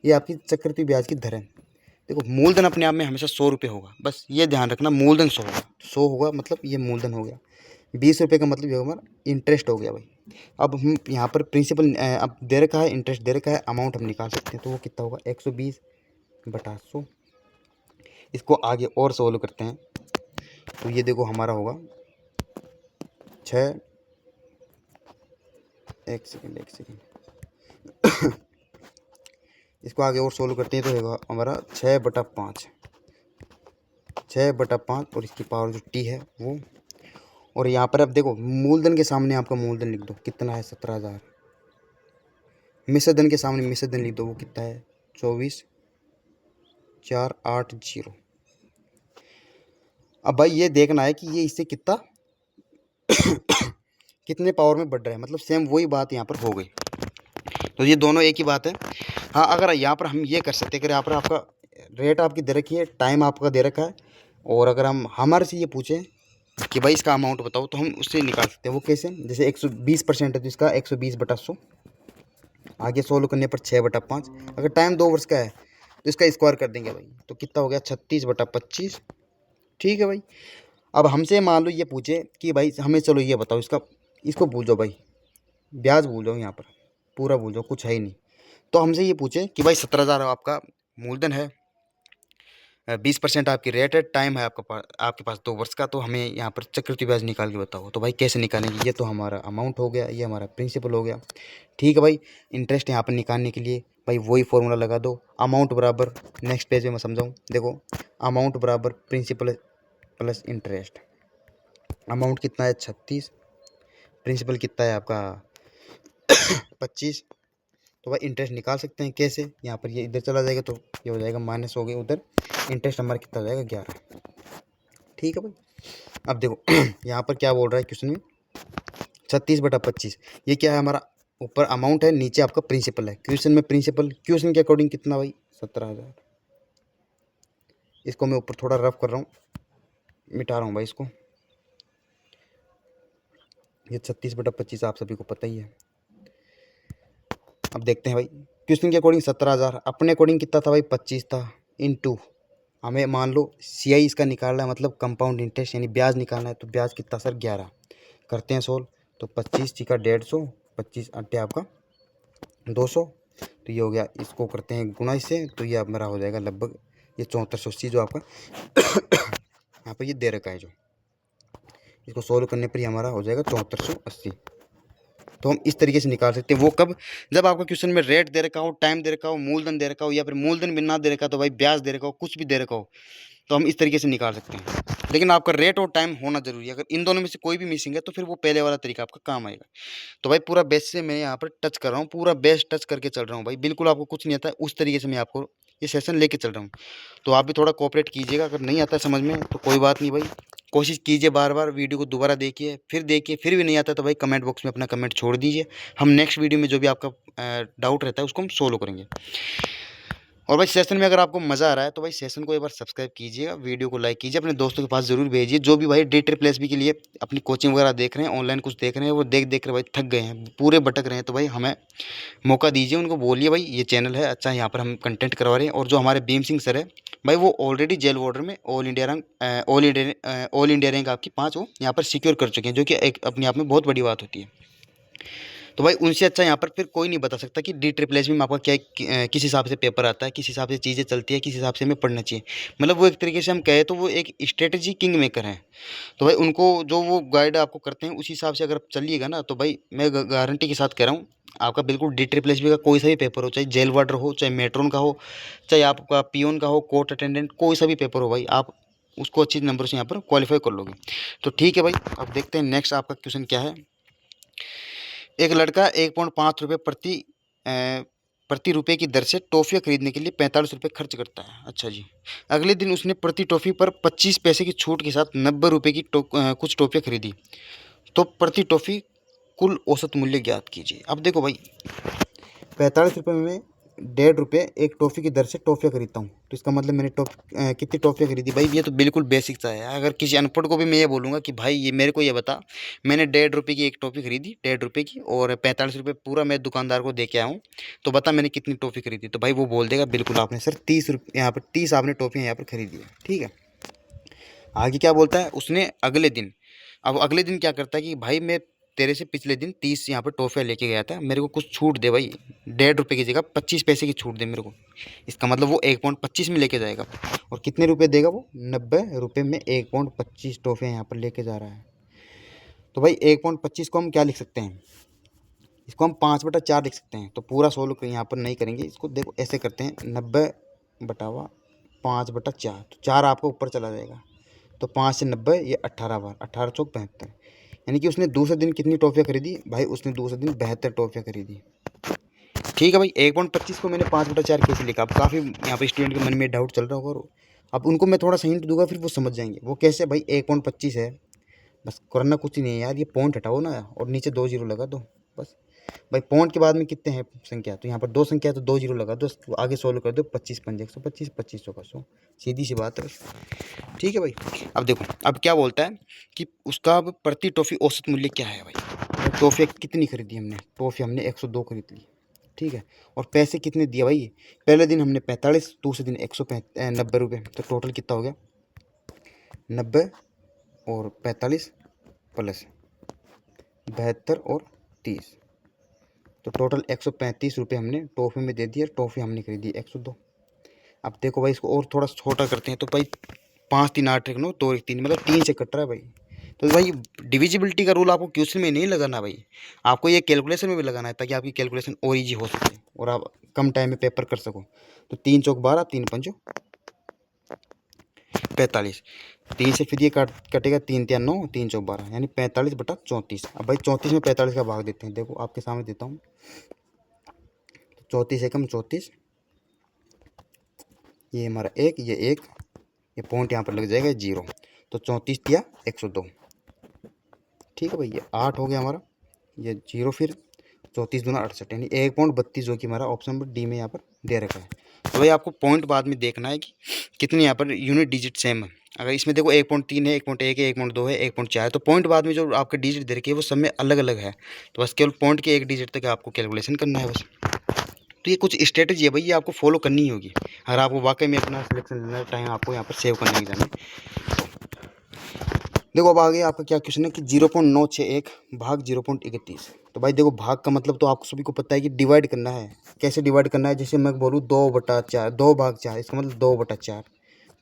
ये आपकी चक्रवृद्धि ब्याज की दर है। देखो मूलधन अपने आप में हमेशा 100 रुपये होगा, बस ये ध्यान रखना, मूलधन 100 होगा, 100 होगा मतलब ये मूलधन हो गया, 20 रुपये का मतलब ये हमारा इंटरेस्ट हो गया भाई। अब हम यहाँ पर प्रिंसिपल अब दे रखा है, इंटरेस्ट दे रखा है, अमाउंट हम निकाल सकते हैं, तो वो कितना होगा, 120/100। इसको आगे और सोल्व करते हैं, तो ये देखो हमारा होगा 6, एक सेकेंड इसको आगे और सोल्व करते हैं, तो होगा हमारा 6/5, 6/5, और इसकी पावर जो टी है वो, और यहाँ पर अब देखो मूलधन के सामने आपका मूलधन लिख दो, कितना है, 17,000। मिश्रधन के सामने मिश्रधन लिख दो, वो कितना है, 24,480। अब भाई ये देखना है कि ये इससे कितना कितने पावर में बढ़ रहा है, मतलब सेम वही बात यहाँ पर हो गई। तो ये दोनों एक ही बात है। हाँ, अगर यहाँ पर हम ये कर सकते हैं, अगर यहाँ पर आपका रेट आपकी दे रखी है, टाइम आपका दे रखा है, और अगर हम हमारे से ये पूछें कि भाई इसका अमाउंट बताओ, तो हम उससे निकाल सकते हैं। वो कैसे, जैसे 120% है तो इसका 120/100, आगे सोल्व करने पर 6/5, अगर टाइम 2 वर्ष का है तो इसका स्क्वायर कर देंगे भाई, तो कितना हो गया, 36/25। ठीक है भाई, अब हमसे मान लो ये पूछे कि भाई हमें, चलो ये बताओ इसका, इसको भूल जाओ भाई, ब्याज भूल जाओ, यहाँ पर पूरा भूल जाओ, कुछ है ही नहीं। तो हमसे ये पूछे कि भाई 17,000 आपका मूलधन है, 20% आपकी रेट है, टाइम है आपके पास 2 वर्ष का, तो हमें यहाँ पर चक्रवृद्धि ब्याज निकाल के बताओ। तो भाई कैसे निकालेंगे, ये तो हमारा अमाउंट हो गया, ये हमारा प्रिंसिपल हो गया। ठीक है भाई, इंटरेस्ट यहाँ पर निकालने के लिए भाई वही फॉर्मूला लगा दो, अमाउंट बराबर, नेक्स्ट पेज में मैं समझाऊँ, देखो अमाउंट बराबर प्रिंसिपल प्लस इंटरेस्ट, अमाउंट कितना है 36, प्रिंसिपल कितना है आपका 25। तो भाई इंटरेस्ट निकाल सकते हैं कैसे, यहाँ पर ये इधर चला जाएगा तो ये हो जाएगा माइनस हो गया उधर, इंटरेस्ट हमारा कितना हो जाएगा 11। ठीक है भाई। अब देखो यहाँ पर क्या बोल रहा है क्वेश्चन में, 36/25, ये क्या है हमारा, ऊपर अमाउंट है नीचे आपका प्रिंसिपल है। क्वेश्चन में प्रिंसिपल क्वेश्चन के अकॉर्डिंग कितना भाई 17,000। इसको मैं ऊपर थोड़ा रफ कर रहा हूँ, मिटा रहा हूँ भाई इसको। ये 36/25 आप सभी को पता ही है। अब देखते हैं भाई क्वेश्चन के अकॉर्डिंग 17,000, अपने अकॉर्डिंग कितना था भाई 25 था, इनटू हमें मान लो सीआई इसका निकालना है, मतलब कंपाउंड इंटरेस्ट यानी ब्याज निकालना है। तो ब्याज कितना सर 11, करते हैं सोल्व। तो 25 का 150, 25 अट्ठे आपका 200, तो ये हो गया। इसको करते हैं गुणा इससे, तो ये मेरा हो जाएगा लगभग ये 6480 जो आपका यहाँ पर ये दे रखा है जो, इसको सोल्व करने पर ही हमारा हो जाएगा 7480। तो हम इस तरीके से निकाल सकते हैं। वो कब, जब आपका क्वेश्चन में रेट दे रखा हो, टाइम दे रखा हो, मूलधन दे रखा हो, या फिर मूलधन भी ना दे रखा हो तो भाई ब्याज दे रखा हो, कुछ भी दे रखा हो, तो हम इस तरीके से निकाल सकते हैं। लेकिन आपका रेट और टाइम होना जरूरी है। अगर इन दोनों में से कोई भी मिसिंग है तो फिर वो पहले वाला तरीका आपका काम आएगा। तो भाई पूरा बेस से मैं यहाँ पर टच कर रहा हूँ, पूरा बेस टच करके चल रहा हूँ भाई, बिल्कुल आपको कुछ नहीं आता है, उस तरीके से मैं आपको ये सेशन लेके चल रहा हूँ। तो आप भी थोड़ा कोऑपरेट कीजिएगा। अगर नहीं आता है समझ में तो कोई बात नहीं भाई, कोशिश कीजिए, बार बार वीडियो को दोबारा देखिए, फिर भी नहीं आता तो भाई कमेंट बॉक्स में अपना कमेंट छोड़ दीजिए। हम नेक्स्ट वीडियो में जो भी आपका डाउट रहता है उसको हम सोल्व करेंगे। और भाई सेशन में अगर आपको मज़ा आ रहा है तो भाई सेशन को एक बार सब्सक्राइब कीजिएगा, वीडियो को लाइक कीजिए, अपने दोस्तों के पास ज़रूर भेजिए। जो भी भाई DREAMPLSB के लिए अपनी कोचिंग वगैरह देख रहे हैं, ऑनलाइन कुछ देख रहे हैं, वो देख देख कर भाई थक गए हैं, पूरे भटक रहे हैं, तो भाई हमें मौका दीजिए, उनको बोलिए भाई ये चैनल है अच्छा, यहाँ पर हम कंटेंट करवा रहे हैं। और जो हमारे भीम सिंह सर है भाई, वो ऑलरेडी जेल वार्डर में ऑल इंडिया रैंक आपकी 5 वो यहाँ पर सिक्योर कर चुके हैं, जो कि एक अपने आप में बहुत बड़ी बात होती है। तो भाई उनसे अच्छा यहाँ पर फिर कोई नहीं बता सकता कि DREAMPLSB में आपका क्या किस हिसाब से पेपर आता है, किस हिसाब से चीज़ें चलती है, किस हिसाब से हमें पढ़ना चाहिए। मतलब वो एक तरीके से हम कहें तो वो एक स्ट्रेटजी किंग मेकर हैं। तो भाई उनको जो वो गाइड आपको करते हैं उसी हिसाब से अगर आप चलिएगा ना, तो भाई मैं गारंटी के साथ कह रहा हूँ आपका बिल्कुल DREAMPLSB का कोई सा भी पेपर हो, चाहे जेल वार्डर हो, चाहे मेट्रोन का हो, चाहे आपका पियोन का हो, कोर्ट अटेंडेंट, कोई सा भी पेपर हो भाई, आप उसको अच्छी नंबर से यहाँ पर क्वालिफाई कर लोगे। तो ठीक है भाई, अब देखते हैं नेक्स्ट आपका क्वेश्चन क्या है। एक लड़का 1.5 रुपये प्रति रुपये की दर से टॉफ़ियाँ खरीदने के लिए 45 रुपये खर्च करता है। अच्छा जी। अगले दिन उसने प्रति टॉफ़ी पर 25 पैसे की छूट के साथ 90 रुपये की कुछ टॉफ़ियाँ खरीदी। तो प्रति टॉफ़ी कुल औसत मूल्य ज्ञात कीजिए। अब देखो भाई 45 रुपये में 1.5 रुपये एक टॉफ़ी की दर से टॉफ़ियाँ खरीदता हूँ, तो इसका मतलब मैंने कितनी टॉफ़ियाँ खरीदी भाई, ये तो बिल्कुल बेसिक सा है। अगर किसी अनपढ़ को भी मैं ये बोलूँगा कि भाई ये मेरे को ये बता, मैंने 1.5 रुपये की एक टॉफ़ी खरीदी, 1.5 रुपये की, और 45 रुपये पूरा मैं दुकानदार को दे के आया हूँ, तो बता मैंने कितनी टॉफ़ी खरीदी। तो भाई वो बोल देगा बिल्कुल आपने सर 30 रुपये, यहाँ पर 30 आपने टॉफ़ियाँ यहाँ पर खरीदी है। ठीक है, आगे क्या बोलता है उसने अगले दिन। अब अगले दिन क्या करता है कि भाई मैं तेरे से पिछले दिन 30 यहाँ पर टॉफ़ियाँ लेके गया था, मेरे को कुछ छूट दे भाई, 1.5 रुपये की जगह 25 पैसे की छूट दे मेरे को। इसका मतलब वो 1.25 में लेके जाएगा। और कितने रुपए देगा वो, 90 रुपये में 1.25 टॉफ़ियाँ यहाँ पर लेके जा रहा है। तो भाई 1.25 को हम क्या लिख सकते हैं, इसको हम 5/4 लिख सकते हैं। तो पूरा सोल्व यहाँ पर नहीं करेंगे, इसको देखो ऐसे करते हैं, 90/5/4, तो 4 आपका ऊपर चला जाएगा, तो 5 से 90 ये 18 बार, 18 चौक 72, यानी कि उसने दूसरे दिन कितनी टॉफ़ियाँ खरीदी भाई, उसने दूसरे दिन 72 टॉफ़ियाँ खरीदी। ठीक है भाई, 1.25 को मैंने 5/4 कैसे लिखा, अब काफ़ी यहाँ पे स्टूडेंट के मन में डाउट चल रहा होगा, और अब उनको मैं थोड़ा सा हिंट दूंगा फिर वो समझ जाएंगे। वो कैसे भाई, 1.25 है, बस करना कुछ ही नहीं है यार, ये पॉइंट हटाओ ना और नीचे 2 जीरो लगा दो बस। भाई पॉइंट के बाद में कितने हैं संख्या, तो यहाँ पर 2 संख्या है तो 2 जीरो लगा दो, आगे सोल्व कर दो, 25 पंजे 125, 25 चौका 100, सीधी सी बात है। ठीक है भाई, अब देखो अब क्या बोलता है कि उसका अब प्रति टॉफ़ी औसत मूल्य क्या है भाई। टॉफ़ियाँ कितनी खरीदी हमने, टॉफ़ी हमने 102 खरीद ली। ठीक है, और पैसे कितने दिए भाई, पहले दिन हमने 45, दूसरे दिन 190 रुपये, तो टोटल कितना हो गया 90 और 45 प्लस 72 और 30, तो टोटल 135 रुपये हमने टॉफ़ी में दे दिया। टॉफ़ी हमने खरीदी 102। अब देखो भाई इसको और थोड़ा छोटा करते हैं, तो भाई 5 3 8 1 9 2 1 3, मतलब 3 से कट रहा है भाई। तो भाई डिविजिबिलिटी का रूल आपको क्वेश्चन में नहीं लगाना भाई, आपको ये कैलकुलेशन में भी लगाना है, ताकि आपकी कैलकुलेशन और ईजी हो सके और आप कम टाइम में पेपर कर सको। तो 3 चौक 12, 3 पंजो 45, 3 से फिर ये कटेगा, 3 3 9, 3 4 12, यानी 45/34। अब भाई 34 में 45 का भाग देते हैं, देखो आपके सामने देता हूँ। 34 एकम 34, ये हमारा एक, ये एक, ये पॉइंट यहाँ पर लग जाएगा 0, तो 34 दिया 102। ठीक है भाई, ये 8 हो गया हमारा, ये 0, फिर 34 दूना 68, यानी 1.32 जो कि हमारा ऑप्शन नंबर डी में यहाँ पर दे रखा है। तो भाई आपको पॉइंट बाद में देखना है कि कितनी यहाँ पर यूनिट डिजिट सेम है। अगर इसमें देखो 1.3 है, 1.1 है, 1.2 है, 1.4 है, तो पॉइंट बाद में जो आपके डिजिट दे रखे है वो सब में अलग अलग है। तो बस केवल पॉइंट के एक डिजिट तक आपको कैलकुलेशन करना है बस। तो ये कुछ स्ट्रेटजी है भाई, ये आपको फॉलो करनी ही होगी अगर आपको वाकई में अपना सिलेक्शन लेना टाइम आपको यहाँ पर सेव करने की जाना है। देखो अब आगे आपका क्या क्वेश्चन है कि 0.961 भाग 0.31। तो भाई देखो भाग का मतलब तो आपको सभी को पता है कि डिवाइड करना है। कैसे डिवाइड करना है, जैसे मैं बोलूँ 2/4, 2/4, इसका मतलब 2/4,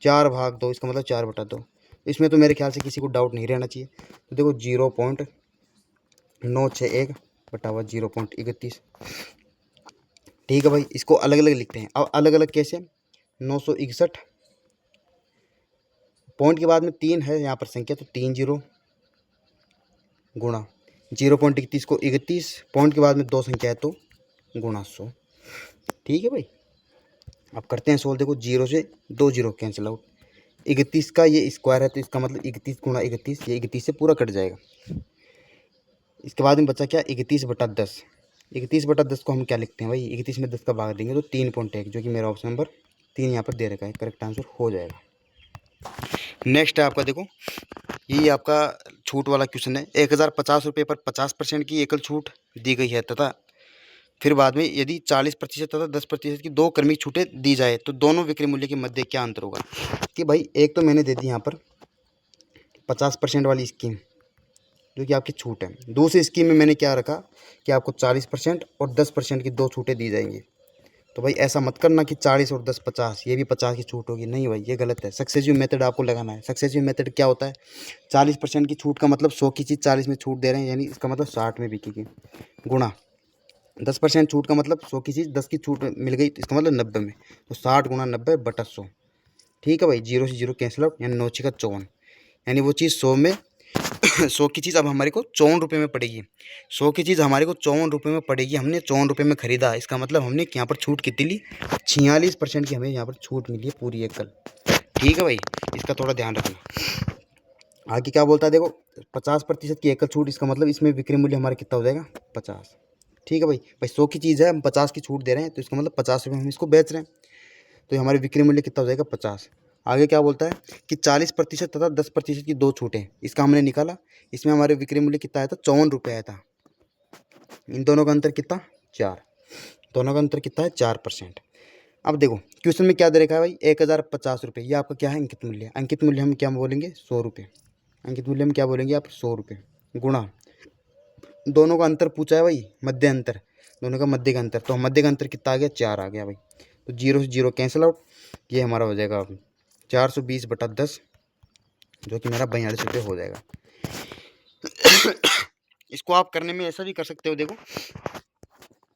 4/2, इसका मतलब 4/2। इसमें तो मेरे ख्याल से किसी को डाउट नहीं रहना चाहिए। तो देखो 0.961 बटा 0.31। ठीक है भाई, इसको अलग अलग लिखते हैं। अब अलग अलग कैसे, 961 पॉइंट के बाद में 3 है यहाँ पर संख्या, तो 3 0 गुणा 0.31 को 31, पॉइंट के बाद में 2 संख्या है तो गुणा 100। ठीक है भाई, अब करते हैं सोल्व। देखो 0 से 2 0 कैंसिल आउट, 31 का ये स्क्वायर है तो इसका मतलब 31 गुणा 31, ये 31 से पूरा कट जाएगा। इसके बाद में बचा क्या, 31/10। 31/10 को हम क्या लिखते हैं भाई, 31 में 10 का भाग देंगे तो 3.1, जो कि मेरा ऑप्शन नंबर 3 यहाँ पर दे रखा है, करेक्ट आंसर हो जाएगा। नेक्स्ट है आपका, देखो ये आपका छूट वाला क्वेश्चन है। 1050 रुपये पर 50% की एकल छूट दी गई है तथा फिर बाद में यदि 40% तथा 10% की 2 क्रमिक छूटें दी जाए तो दोनों विक्रय मूल्य के मध्य क्या अंतर होगा। कि भाई एक तो मैंने दे दी यहाँ पर 50% वाली स्कीम जो कि आपकी छूट है। दूसरी स्कीम में मैंने क्या रखा कि आपको 40% और 10% की 2 छूटें दी जाएंगी। तो भाई ऐसा मत करना कि 40 और 10 50, ये भी 50 की छूट होगी, नहीं भाई ये गलत है। सक्सेसिव मेथड आपको लगाना है। सक्सेसिव मेथड क्या होता है, 40% की छूट का मतलब 100 की चीज़ 40 में छूट दे रहे हैं, यानी इसका मतलब 60 में बिकेगी, गुणा 10% छूट का मतलब 100 की चीज़ 10 की छूट मिल गई तो इसका मतलब 90 में, तो 60 गुणा 90/100। ठीक है भाई, 0 से 0 कैंसिल आउट, यानी 9 6 54, यानी वो चीज़ 100 में 100 की चीज़ अब हमारे को 54 रुपये में पड़ेगी। 100 की चीज़ हमारे को 54 रुपये में पड़ेगी, हमने 54 रुपये में ख़रीदा, इसका मतलब हमने यहाँ पर छूट कितनी ली, 46% की हमें यहाँ पर छूट मिली है पूरी एकल। ठीक है भाई, इसका थोड़ा ध्यान रखना। आगे क्या बोलता है, देखो 50% की एकल छूट, इसका मतलब इसमें विक्रय मूल्य हमारा कितना हो जाएगा, 50। ठीक है भाई, 100 की चीज़ है, हम 50 की छूट दे रहे हैं तो इसका मतलब 50 रुपये हम इसको बेच रहे हैं, तो हमारे विक्रय मूल्य कितना हो जाएगा, 50। आगे क्या बोलता है कि 40% तथा 10% की 2 छूटें, इसका हमने निकाला, इसमें हमारे विक्रय मूल्य कितना आया था, 54 रुपये आया था। इन दोनों का अंतर कितना, 4, दोनों का अंतर कितना है, 4%। अब देखो क्वेश्चन में क्या दे रखा है भाई, 1050 रुपये, ये आपका क्या है, अंकित मूल्य। अंकित मूल्य हम क्या बोलेंगे, 100 रुपये। अंकित मूल्य में क्या बोलेंगे आप, 100 रुपये, गुणा दोनों का अंतर पूछा है भाई, मध्य अंतर, दोनों का मध्य का अंतर, तो मध्य का अंतर कितना आ गया, 4 आ गया भाई। तो 0 से 0 कैंसिल आउट, ये हमारा हो जाएगा 420/10, जो कि मेरा 42 रुपये हो जाएगा। इसको आप करने में ऐसा भी कर सकते हो, देखो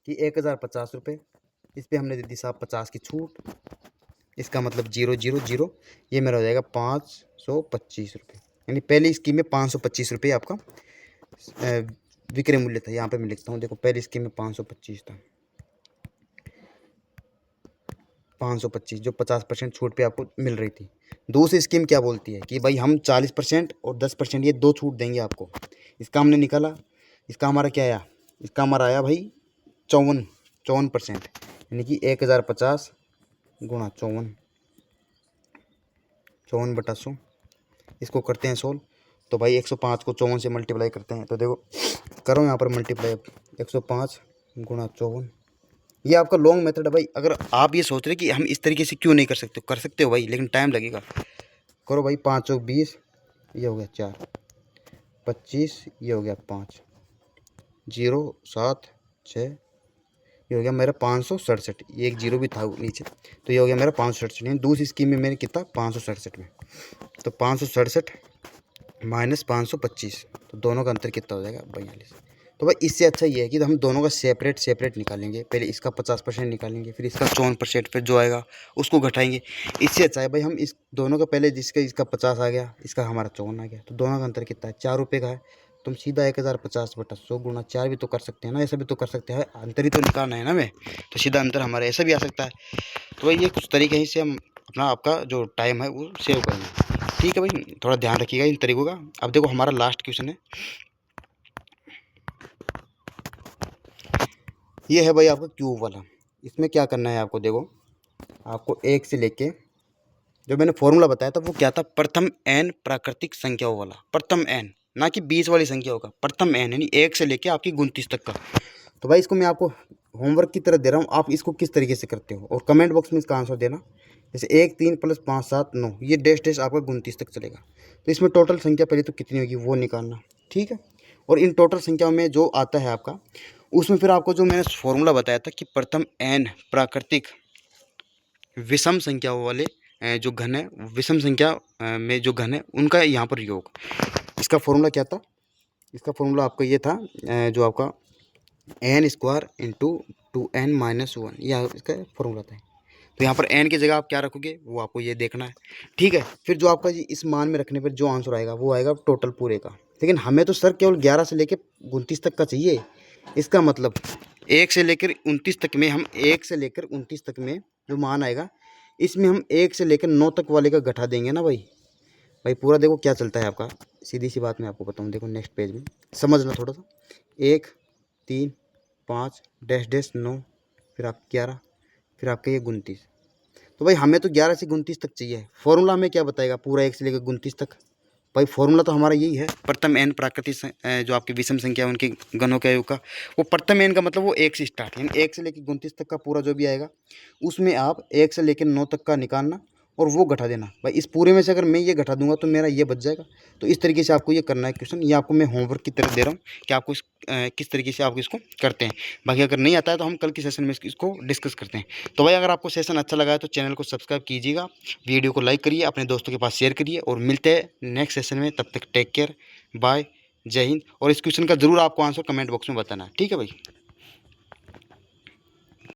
कि 1050 रुपये, इस पर हमने दे दी साहब 50 की छूट, इसका मतलब 0 0 0, ये मेरा हो जाएगा 525 रुपये, यानी पहली स्कीम में 525 रुपये आपका विक्रय मूल्य था। यहाँ पे मैं लिखता हूँ, देखो पहली स्कीम में 525 था, 525 जो 50% छूट पे आपको मिल रही थी। दूसरी स्कीम क्या बोलती है कि भाई हम 40% और 10% ये 2 छूट देंगे आपको, इसका हमने निकाला, इसका हमारा क्या आया, इसका हमारा आया भाई 54%, यानी कि 1050 गुणा 54/100, इसको करते हैं सोल्व। तो भाई 105 को 54 से मल्टीप्लाई करते हैं, तो देखो करो यहाँ पर मल्टीप्लाई, 105 गुणा 54, ये आपका लॉन्ग मेथड है भाई। अगर आप ये सोच रहे कि हम इस तरीके से क्यों नहीं कर सकते, कर सकते हो भाई, लेकिन टाइम लगेगा। करो भाई, 5 और 20, ये हो गया 4, 25, ये हो गया 5, 0 7 6, ये हो गया मेरा 567, ये एक 0 भी था नीचे, तो ये हो गया मेरा 567। दूसरी स्कीम में मैंने कितना, 567 में, तो 567 माइनस 525, तो दोनों का अंतर कितना हो जाएगा, 42। तो भाई इससे अच्छा ये है कि हम दोनों का सेपरेट निकालेंगे। पहले इसका 50% निकालेंगे, फिर इसका 54%, फिर जो आएगा उसको घटाएंगे। इससे अच्छा है भाई हम इस दोनों का पहले जिसका इसका 50 आ गया, इसका हमारा 54 आ गया, तो दोनों का अंतर कितना है, 4 रुपये का है। तुम सीधा 1050/100 गुणा 4 भी तो कर सकते हैं ना, ऐसा भी तो कर सकते हैं। अंतर ही तो निकालना है ना हमें, तो सीधा अंतर हमारा ऐसा भी आ सकता है। तो भाई ये कुछ तरीके ही से हम अपना आपका जो टाइम है वो सेव करेंगे। ठीक है भाई, थोड़ा ध्यान रखिएगा इन तरीकों का। अब देखो हमारा लास्ट क्वेश्चन है, ये है भाई आपका क्यूब वाला। इसमें क्या करना है आपको, देखो आपको 1 से लेके, जो मैंने फॉर्मूला बताया था वो क्या था, प्रथम n प्राकृतिक संख्याओं वाला। प्रथम n, ना कि 20 वाली संख्याओं का, प्रथम n यानी 1 से लेके आपकी 29 तक का। तो भाई इसको मैं आपको होमवर्क की तरह दे रहा हूँ, आप इसको किस तरीके से करते हो और कमेंट बॉक्स में इसका आंसर देना। जैसे 1 3 + 5 7 9, ये डैश आपका 29 तक चलेगा। तो इसमें टोटल संख्या पहले तो कितनी होगी वो निकालना, ठीक है। और इन टोटल संख्याओं में जो आता है आपका, उसमें फिर आपको जो मैंने फॉर्मूला बताया था कि प्रथम n प्राकृतिक विषम संख्याओं वाले जो घन है, विषम संख्या में जो घन है उनका यहाँ पर योग। इसका फॉर्मूला क्या था, इसका फॉर्मूला आपका ये था, जो आपका n² × 2n - 1, यह इसका फॉर्मूला था। तो यहाँ पर n की जगह आप क्या रखोगे वो आपको ये देखना है, ठीक है। फिर जो आपका इस मान में रखने पर जो आंसर आएगा वो आएगा टोटल पूरे का। लेकिन हमें तो सर केवल 11 से लेकर 29 तक का चाहिए। इसका मतलब 1 से लेकर 29 तक में, हम 1 से लेकर 29 तक में जो मान आएगा, इसमें हम 1 से लेकर 9 तक वाले का घटा देंगे ना भाई। भाई पूरा देखो क्या चलता है आपका, सीधी सी बात मैं आपको बताऊँ, देखो नेक्स्ट पेज में समझना थोड़ा सा। 1 3 5 -9, फिर आप 11, फिर आपका ये 29। तो भाई हमें तो 11 से 29 तक चाहिए। फॉर्मूला हमें क्या बताएगा, पूरा 1 से लेकर 29 तक। भाई फॉर्मूला तो हमारा यही है, प्रथम n प्राकृतिक जो आपकी विषम संख्या उनके गणों के आयु का, वो प्रथम n का मतलब वो 1 से स्टार्ट, यानी 1 से लेकर 29 तक का पूरा जो भी आएगा, उसमें आप 1 से लेकर 9 तक का निकालना और वो घटा देना। भाई इस पूरे में से अगर मैं ये घटा दूंगा तो मेरा ये बच जाएगा। तो इस तरीके से आपको ये करना है क्वेश्चन, ये आपको मैं होमवर्क की तरफ दे रहा हूँ कि आपको किस तरीके से आप इसको करते हैं। बाकी अगर नहीं आता है तो हम कल के सेशन में इसको डिस्कस करते हैं। तो भाई अगर आपको सेशन अच्छा लगा है तो चैनल को सब्सक्राइब कीजिएगा, वीडियो को लाइक करिए, अपने दोस्तों के पास शेयर करिए, और मिलते हैं नेक्स्ट सेशन में। तब तक टेक केयर, बाय, जय हिंद। और इस क्वेश्चन का ज़रूर आपको आंसर कमेंट बॉक्स में बताना है, ठीक है भाई।